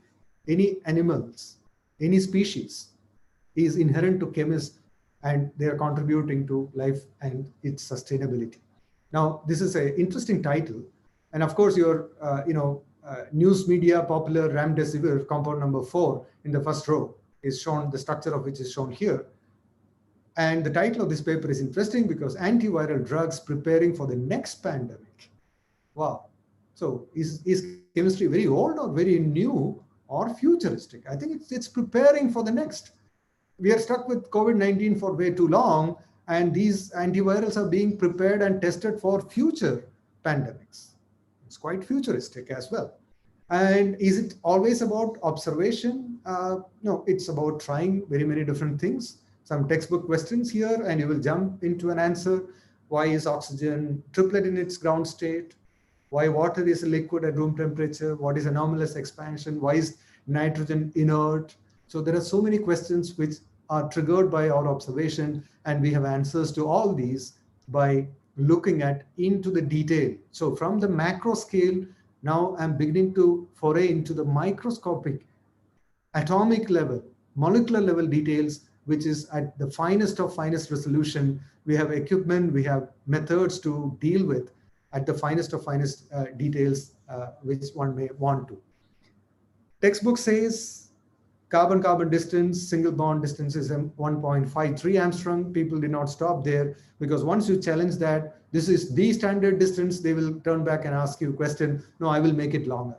animals, any species is inherent to chemists, and they are contributing to life and its sustainability. Now, this is an interesting title. And of course, your news media popular remdesivir, compound number 4 in the first row is shown, the structure of which is shown here. And the title of this paper is interesting because antiviral drugs preparing for the next pandemic. Wow. So is chemistry very old or very new or futuristic? I think it's preparing for the next. We are stuck with COVID-19 for way too long, and these antivirals are being prepared and tested for future pandemics. It's quite futuristic as well. And is it always about observation? No, it's about trying very many different things. Some textbook questions here, and you will jump into an answer. Why is oxygen triplet in its ground state? Why water is a liquid at room temperature? What is anomalous expansion? Why is nitrogen inert? So there are so many questions which are triggered by our observation, and we have answers to all these by looking at into the detail. So from the macro scale, now I'm beginning to foray into the microscopic, atomic level, molecular level details, which is at the finest of finest resolution. We have equipment, we have methods to deal with at the finest of finest details, which one may want to. Textbook says carbon-carbon distance, single bond distance is 1.53 Armstrong. People did not stop there, because once you challenge that, this is the standard distance, they will turn back and ask you a question. No, I will make it longer.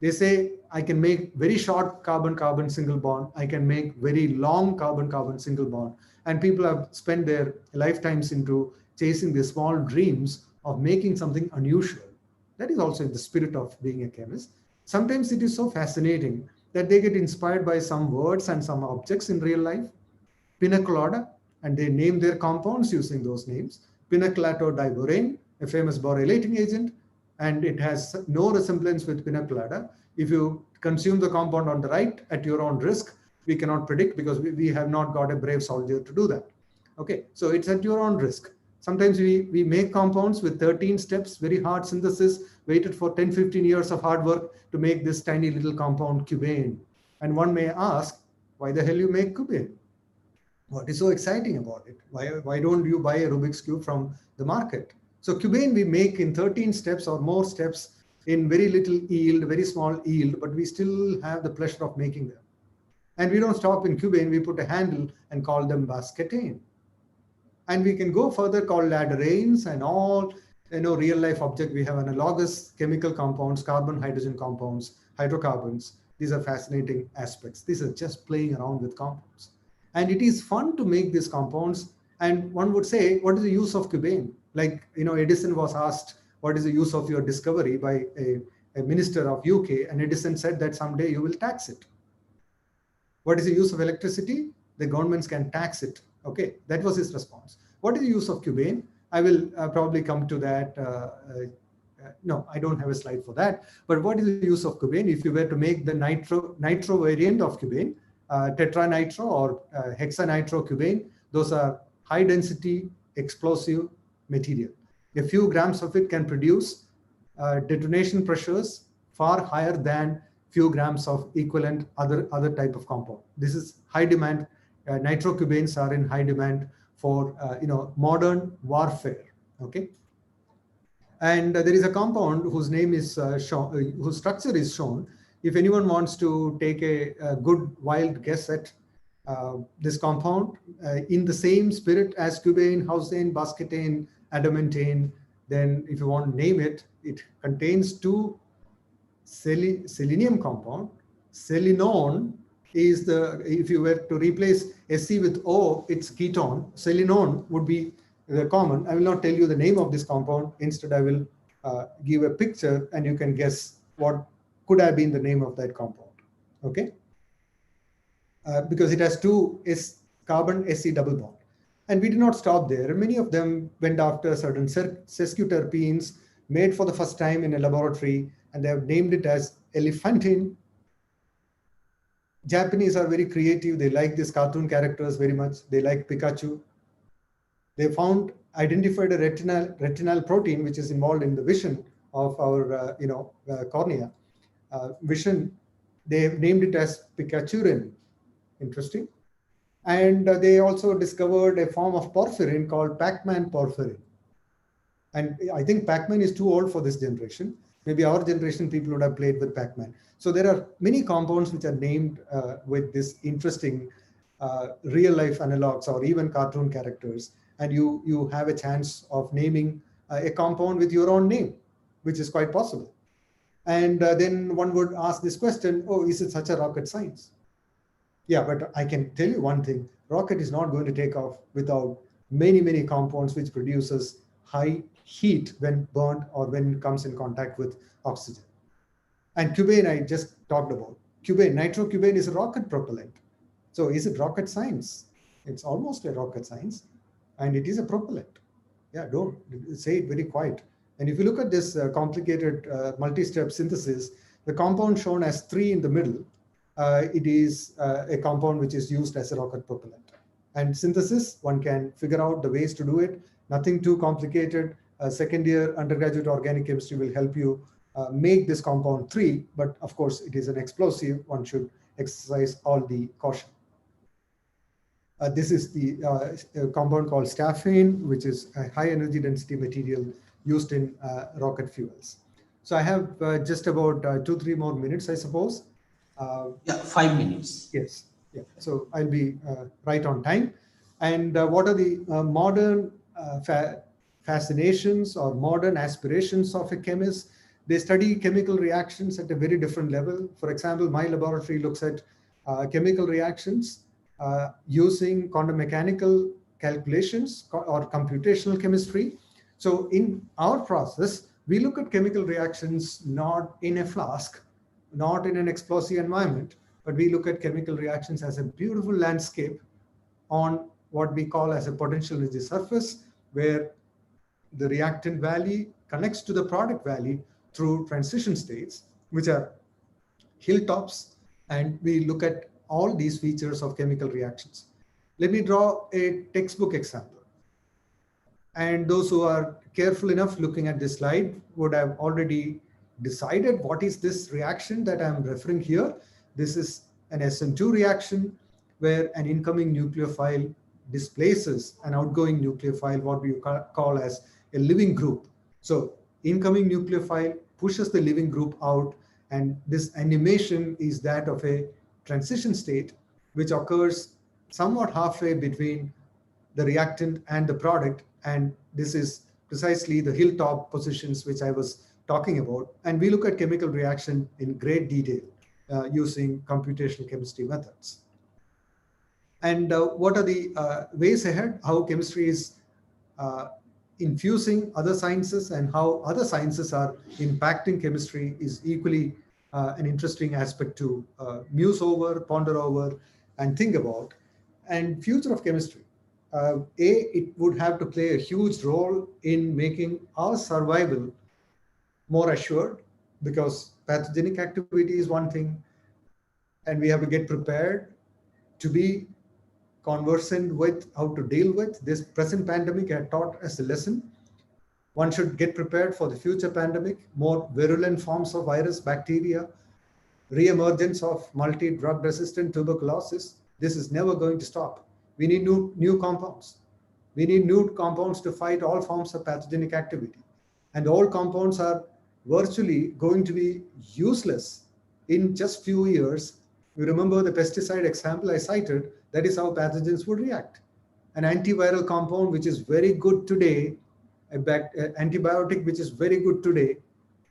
They say, I can make very short carbon-carbon single bond. I can make very long carbon-carbon single bond. And people have spent their lifetimes into chasing the small dreams of making something unusual. That is also in the spirit of being a chemist. Sometimes it is so fascinating that they get inspired by some words and some objects in real life. pina colada, and they name their compounds using those names. Pinacolatodiborane, a famous borylating agent, and it has no resemblance with pina colada. If you consume the compound on the right at your own risk, we cannot predict because we have not got a brave soldier to do that. Okay, so it's at your own risk. Sometimes we make compounds with 13 steps, very hard synthesis, waited for 10, 15 years of hard work to make this tiny little compound cubane. And one may ask, why the hell you make cubane? What is so exciting about it? Why don't you buy a Rubik's Cube from the market? So cubane we make in 13 steps or more steps in very little yield, very small yield, but we still have the pleasure of making them. And we don't stop in cubane, we put a handle and call them basketain. And we can go further, called laderanes and all, real life object. We have analogous chemical compounds, carbon, hydrogen compounds, hydrocarbons. These are fascinating aspects. These are just playing around with compounds. And it is fun to make these compounds. And one would say, what is the use of cubane? Like, Edison was asked, what is the use of your discovery by a minister of UK? And Edison said that someday you will tax it. What is the use of electricity? The governments can tax it. Okay, that was his response. What is the use of cubane? I will probably come to that. No, I don't have a slide for that. But what is the use of cubane? If you were to make the nitro variant of cubane, tetranitro or hexanitrocubane, those are high density explosive material. A few grams of it can produce detonation pressures far higher than few grams of equivalent other type of compound. This is high demand. Nitrocubanes are in high demand for modern warfare. Okay, and there is a compound whose name is shown, whose structure is shown. If anyone wants to take a good wild guess at this compound in the same spirit as cubane, housane, basketain, adamantane, then if you want to name it, it contains two selenium compound. Selenone is if you were to replace Se with O, it's ketone. Selenone would be the common. I will not tell you the name of this compound. Instead, I will give a picture and you can guess what could have been the name of that compound. Okay, because it has two carbon Se double bond. And we did not stop there. Many of them went after certain sesquiterpenes made for the first time in a laboratory, and they have named it as elephantine. Japanese are very creative. They like these cartoon characters very much. They like Pikachu. They identified a retinal protein which is involved in the vision of our cornea. Vision. They have named it as Pikachurin. Interesting. And they also discovered a form of porphyrin called Pac-Man porphyrin. And I think Pac-Man is too old for this generation. Maybe our generation people would have played with Pac-Man. So there are many compounds which are named with this interesting real life analogs or even cartoon characters. And you have a chance of naming a compound with your own name, which is quite possible. And then one would ask this question, oh, is it such a rocket science? Yeah, but I can tell you one thing, rocket is not going to take off without many, many compounds which produces high heat when burned or when it comes in contact with oxygen. And cubane I just talked about. Cubane, nitrocubane is a rocket propellant. So is it rocket science? It's almost a rocket science, and it is a propellant. Yeah, don't say it very quiet. And if you look at this complicated multi-step synthesis, the compound shown as 3 in the middle, it is a compound which is used as a rocket propellant. And synthesis, one can figure out the ways to do it. Nothing too complicated. Second year undergraduate organic chemistry will help you make this compound 3, but of course it is an explosive. One should exercise all the caution. This is the compound called staphane, which is a high energy density material used in rocket fuels. So I have just about 2-3 more minutes, I suppose. Yeah, 5 minutes. Yes. Yeah. So I'll be right on time. And what are the modern fascinations or modern aspirations of a chemist? They study chemical reactions at a very different level. For example, my laboratory looks at chemical reactions using quantum mechanical calculations or computational chemistry. So in our process, we look at chemical reactions not in a flask, not in an explosive environment, but we look at chemical reactions as a beautiful landscape on what we call as a potential energy surface, where the reactant valley connects to the product valley through transition states, which are hilltops, and we look at all these features of chemical reactions. Let me draw a textbook example. And those who are careful enough looking at this slide would have already decided what is this reaction that I'm referring here. This is an SN2 reaction where an incoming nucleophile displaces an outgoing nucleophile, what we call as a living group. So incoming nucleophile pushes the living group out, and this animation is that of a transition state, which occurs somewhat halfway between the reactant and the product. And this is precisely the hilltop positions which I was talking about. And we look at chemical reaction in great detail using computational chemistry methods. And what are the ways ahead, how chemistry is infusing other sciences and how other sciences are impacting chemistry is equally an interesting aspect to muse over, ponder over, and think about. And future of chemistry. It would have to play a huge role in making our survival more assured, because pathogenic activity is one thing, and we have to get prepared to be conversant with how to deal with this present pandemic. Had taught us a lesson. One should get prepared for the future pandemic, more virulent forms of virus, bacteria, re-emergence of multi-drug resistant tuberculosis. This is never going to stop. We need new compounds. We need new compounds to fight all forms of pathogenic activity. And all compounds are virtually going to be useless in just few years. You remember the pesticide example I cited, that is how pathogens would react. An antiviral compound which is very good today, an antibiotic which is very good today,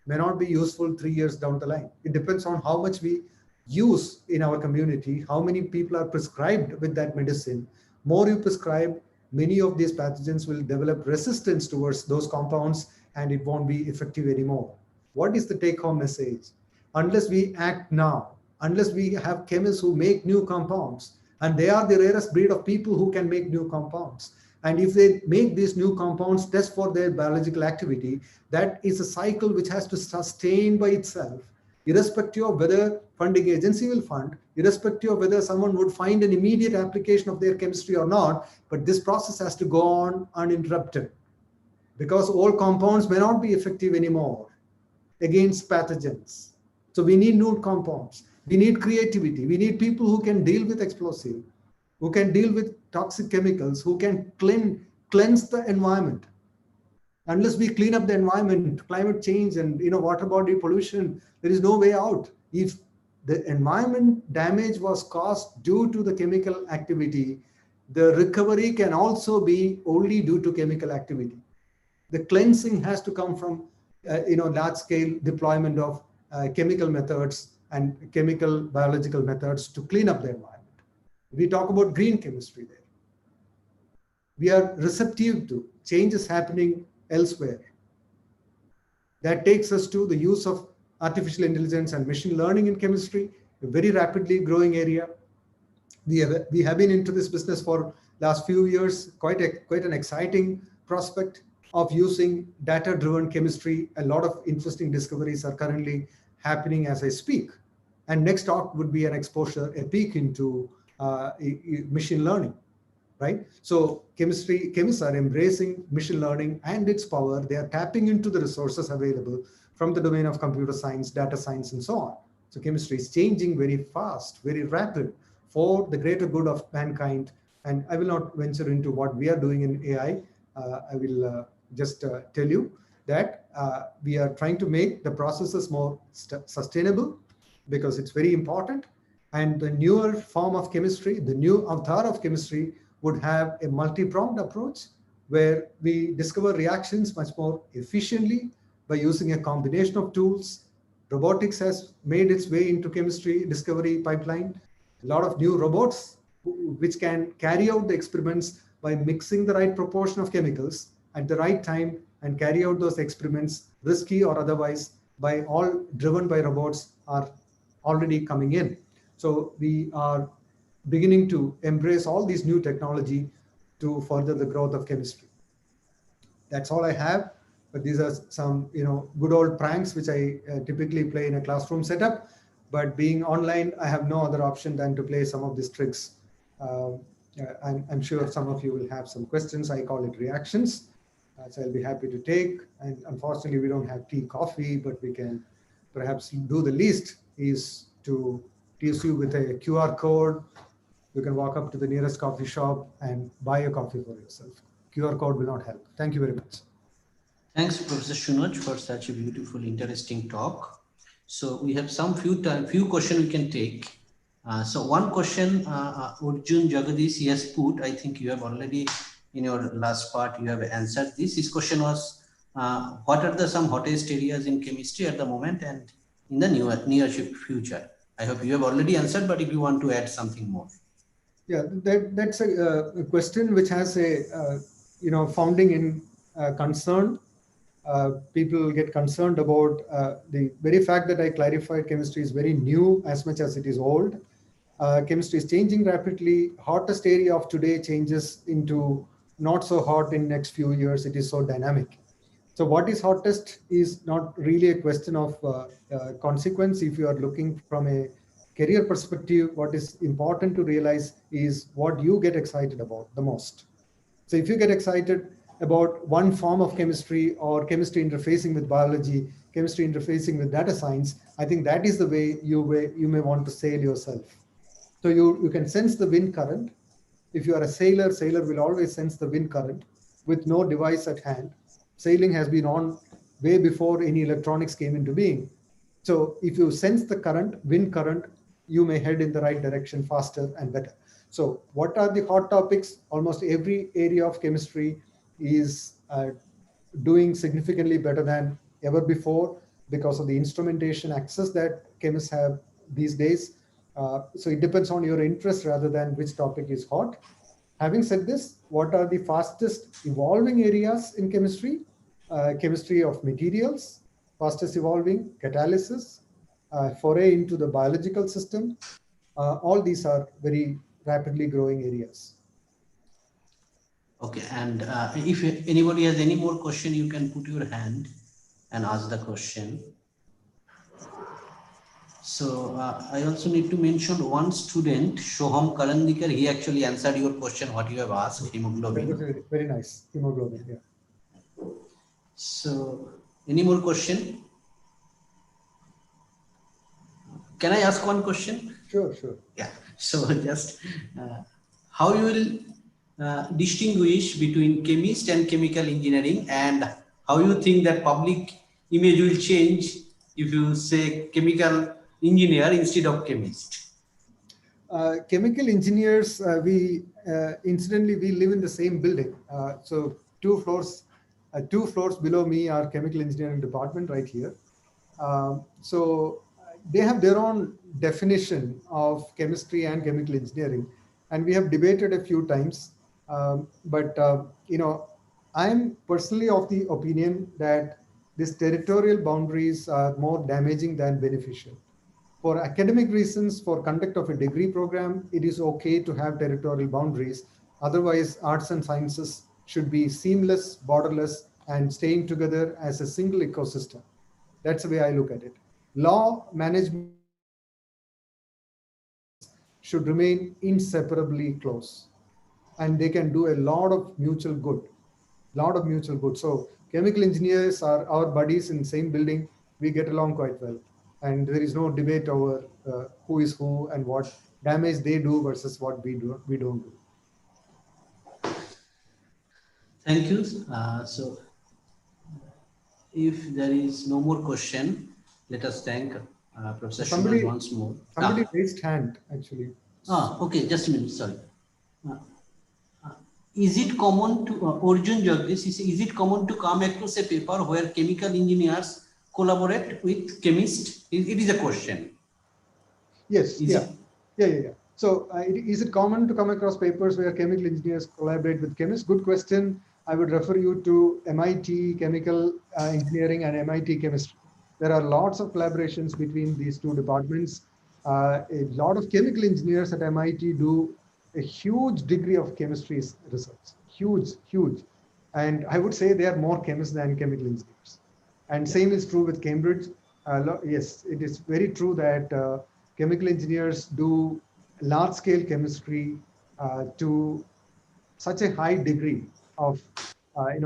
may not be useful 3 years down the line. It depends on how much we use in our community, how many people are prescribed with that medicine. More you prescribe, many of these pathogens will develop resistance towards those compounds, and it won't be effective anymore. What is the take-home message? Unless we act now, unless we have chemists who make new compounds, and they are the rarest breed of people who can make new compounds. And if they make these new compounds, test for their biological activity, that is a cycle which has to sustain by itself, irrespective of whether funding agency will fund, irrespective of whether someone would find an immediate application of their chemistry or not. But this process has to go on uninterrupted, because all compounds may not be effective anymore against pathogens. So we need new compounds. We need creativity. We need people who can deal with explosive, who can deal with toxic chemicals, who can cleanse the environment. Unless we clean up the environment, climate change and water body pollution, there is no way out. If the environment damage was caused due to the chemical activity, the recovery can also be only due to chemical activity. The cleansing has to come from large-scale deployment of chemical methods and chemical biological methods to clean up the environment. We talk about green chemistry there. We are receptive to changes happening elsewhere. That takes us to the use of artificial intelligence and machine learning in chemistry, a very rapidly growing area. We have been into this business for last few years, quite an exciting prospect of using data-driven chemistry. A lot of interesting discoveries are currently happening as I speak. And next talk would be an exposure, a peek into machine learning, right? So chemists are embracing machine learning and its power. They are tapping into the resources available from the domain of computer science, data science, and so on. So chemistry is changing very fast, very rapid for the greater good of mankind. And I will not venture into what we are doing in AI. I will just tell you that we are trying to make the processes more sustainable, because it's very important. And the newer form of chemistry, the new avatar of chemistry, would have a multi-pronged approach where we discover reactions much more efficiently by using a combination of tools. Robotics has made its way into chemistry discovery pipeline. A lot of new robots which can carry out the experiments by mixing the right proportion of chemicals at the right time and carry out those experiments, risky or otherwise, by all driven by robots, are already coming in. So we are beginning to embrace all these new technology to further the growth of chemistry. That's all I have. But these are some, good old pranks which I typically play in a classroom setup. But being online, I have no other option than to play some of these tricks. I'm sure some of you will have some questions. I call it reactions. So I'll be happy to take. And unfortunately, we don't have tea, coffee, but we can perhaps do the least is to tease you with a QR code. You can walk up to the nearest coffee shop and buy a coffee for yourself. QR code will not help. Thank you very much. Thanks, Professor Shunoj, for such a beautiful, interesting talk. So we have some few questions we can take. So one question, Arjun Jagadish, he has put, I think you have already, in your last part, you have answered this. His question was, what are the some hottest areas in chemistry at the moment and in the near future? I hope you have already answered, but if you want to add something more. Yeah, that's a question which has a, founding in concern. People get concerned about the very fact that I clarified chemistry is very new as much as it is old. Chemistry is changing rapidly. Hottest area of today changes into not so hot in next few years. It is so dynamic. So what is hottest is not really a question of consequence. If you are looking from a career perspective, what is important to realize is what you get excited about the most. So if you get excited about one form of chemistry or chemistry interfacing with biology, chemistry interfacing with data science, I think that is the way you may want to sail yourself. So you can sense the wind current. If you are a sailor will always sense the wind current with no device at hand. Sailing has been on way before any electronics came into being. So if you sense the current, wind current, you may head in the right direction faster and better. So what are the hot topics? Almost every area of chemistry is doing significantly better than ever before because of the instrumentation access that chemists have these days. So it depends on your interest rather than which topic is hot. Having said this, what are the fastest evolving areas in chemistry? Chemistry of materials, fastest evolving, catalysis, foray into the biological system. All these are very rapidly growing areas. Okay, and if anybody has any more question, you can put your hand and ask the question. So I also need to mention one student, Shoham Karandikar, he actually answered your question, what you have asked, hemoglobin. Very, very nice, hemoglobin, yeah. So any more question? Can I ask one question? Sure. Yeah, so just how you will distinguish between chemist and chemical engineering, and how you think that public image will change if you say chemical engineer instead of chemist? Chemical engineers, incidentally, we live in the same building. So two floors below me are chemical engineering department right here. So they have their own definition of chemistry and chemical engineering, and we have debated a few times. I'm personally of the opinion that these territorial boundaries are more damaging than beneficial. For academic reasons, for conduct of a degree program, it is okay to have territorial boundaries. Otherwise, arts and sciences should be seamless, borderless, and staying together as a single ecosystem. That's the way I look at it. Law, management should remain inseparably close, and they can do a lot of mutual good. So chemical engineers are our buddies in the same building. We get along quite well, and there is no debate over who is who and what damage they do versus what we don't do. Thank you. So if there is no more question, let us thank Professor Shuman once more. Somebody raised hand, actually. Okay, just a minute, sorry. Is it common to, Arjun Jagdish, is it common to come across a paper where chemical engineers collaborate with chemists? It is a question. Yes, yeah. So is it common to come across papers where chemical engineers collaborate with chemists? Good question. I would refer you to MIT Chemical Engineering and MIT Chemistry. There are lots of collaborations between these two departments. A lot of chemical engineers at MIT do a huge degree of chemistry research, huge. And I would say they are more chemists than chemical engineers. And same is true with Cambridge. Yes, it is very true that chemical engineers do large scale chemistry to such a high degree of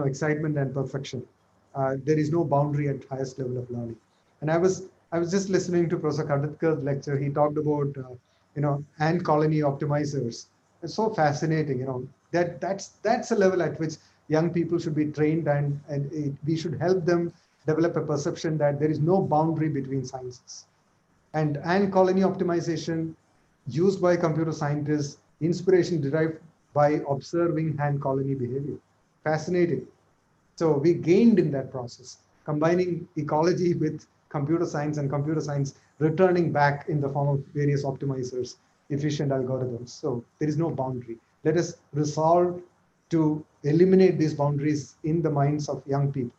excitement and perfection. There is no boundary at highest level of learning. And I was just listening to Professor Kanditkar's lecture. He talked about ant colony optimizers. It's so fascinating. That's a level at which young people should be trained, and we should help them develop a perception that there is no boundary between sciences. And ant colony optimization used by computer scientists, inspiration derived by observing ant colony behavior. Fascinating. So we gained in that process, combining ecology with computer science, and computer science returning back in the form of various optimizers, efficient algorithms. So there is no boundary. Let us resolve to eliminate these boundaries in the minds of young people.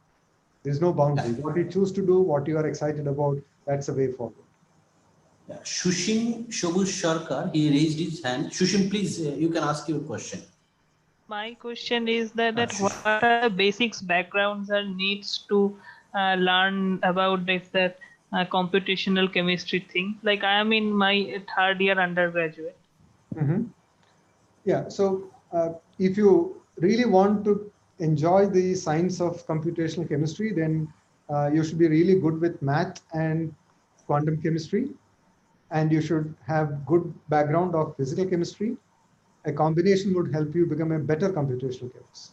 There's no boundary. What you choose to do, what you are excited about, that's the way forward. Yeah. Shushim Shobush Sharkar, he raised his hand. Shushim, please, you can ask your question. My question is that what are the basics, backgrounds, and needs to learn about this computational chemistry thing? Like I am in my third year undergraduate. Mm-hmm. Yeah, so if you really want to enjoy the science of computational chemistry, then you should be really good with math and quantum chemistry, and you should have good background of physical chemistry. A combination would help you become a better computational chemist.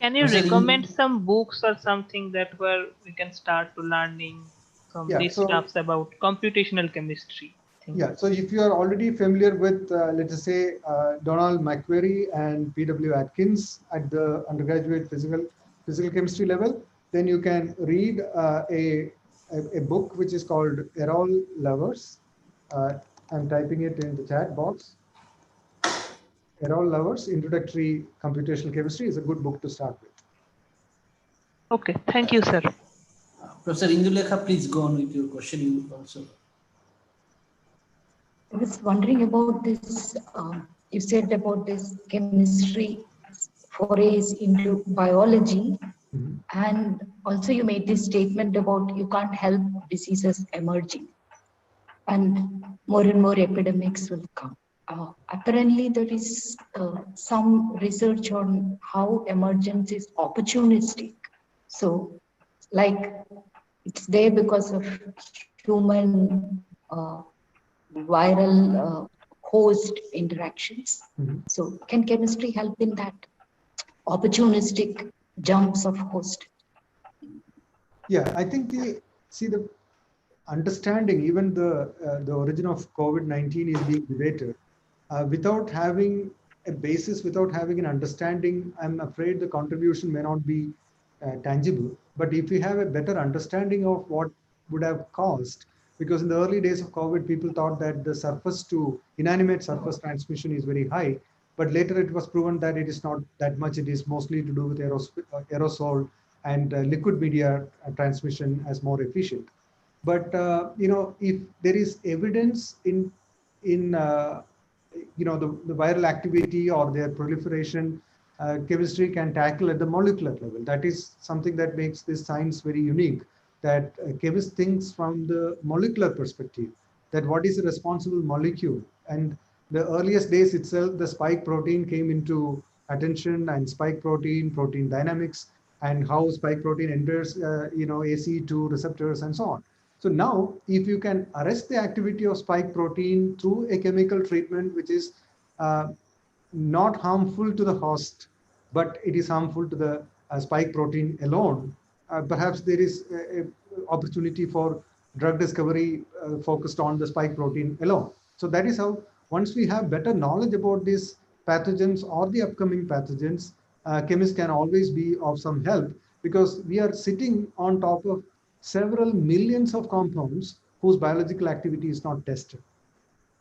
Can you recommend some books or something that where we can start to learning from these stuffs about computational chemistry? Yeah, so if you are already familiar with, let's just say, Donald McQuarrie and P.W. Atkins at the undergraduate physical chemistry level, then you can read a book which is called Errol Lovers. I'm typing it in the chat box. Errol Lovers, Introductory Computational Chemistry is a good book to start with. Okay, thank you, sir. Professor Indulekha, please go on with your question. You also. I was wondering about this, you said about this chemistry forays into biology, and also you made this statement about you can't help diseases emerging, and more epidemics will come. Apparently there is some research on how emergence is opportunistic. So like it's there because of human viral host interactions. So can chemistry help in that opportunistic jumps of host? Yeah, I think the understanding, even the origin of COVID-19 is being debated. Without having a basis, without having an understanding, I'm afraid the contribution may not be tangible. But if we have a better understanding of what would have caused, because in the early days of COVID, people thought that the surface to inanimate surface transmission is very high, but later it was proven that it is not that much. It is mostly to do with aerosol and liquid media transmission as more efficient. But if there is evidence in the viral activity or their proliferation, chemistry can tackle at the molecular level. That is something that makes this science very unique, that chemist thinks from the molecular perspective, that what is a responsible molecule. And the earliest days itself, the spike protein came into attention, and spike protein dynamics, and how spike protein enters ACE2 receptors and so on. So now, if you can arrest the activity of spike protein through a chemical treatment, which is not harmful to the host, but it is harmful to the spike protein alone, perhaps there is an opportunity for drug discovery focused on the spike protein alone. So that is how, once we have better knowledge about these pathogens or the upcoming pathogens, chemists can always be of some help, because we are sitting on top of several millions of compounds whose biological activity is not tested.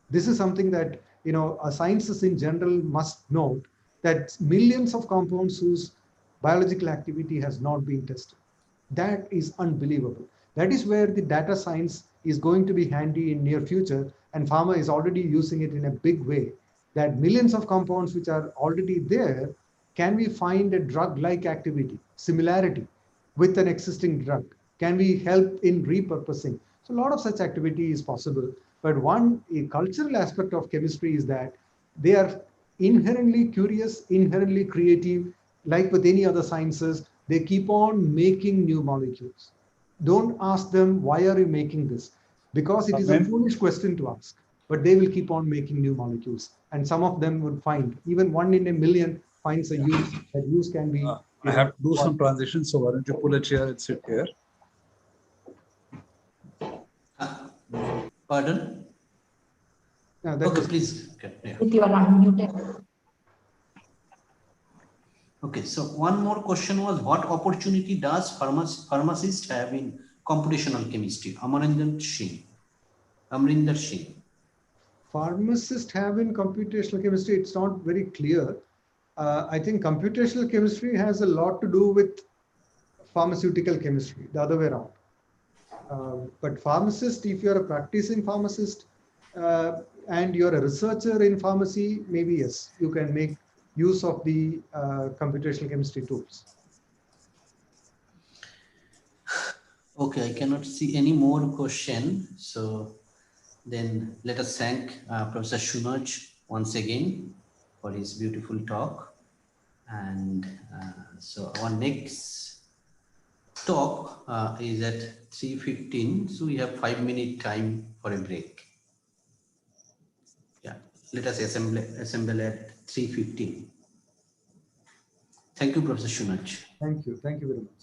This is something that scientists in general must note, that millions of compounds whose biological activity has not been tested. That is unbelievable. That is where the data science is going to be handy in near future, and pharma is already using it in a big way, that millions of compounds which are already there, can we find a drug-like activity, similarity with an existing drug? Can we help in repurposing? So a lot of such activity is possible. But a cultural aspect of chemistry is that they are inherently curious, inherently creative, like with any other sciences. They keep on making new molecules. Don't ask them, why are you making this? Because it is a foolish question to ask. But they will keep on making new molecules. And some of them would find, even 1 in a million finds a use. That use can be. I have to do some transition, so why don't you pull a chair and sit here? Pardon? Yeah, that Okay, is, please. Okay, yeah. You are unmuted. Okay, so one more question was, what opportunity does pharmacist have in computational chemistry? Amrinder Singh. Pharmacists have in computational chemistry, it's not very clear. I think computational chemistry has a lot to do with pharmaceutical chemistry, the other way around. But pharmacist, if you're a practicing pharmacist and you're a researcher in pharmacy, maybe yes, you can make use of the computational chemistry tools. Okay, I cannot see any more question. So then let us thank Professor Shunaj once again for his beautiful talk. And so our next talk is at 3:15. So we have 5-minute time for a break. Yeah, let us assemble at 3:15. Thank you, Professor Shunaj. Thank you very much.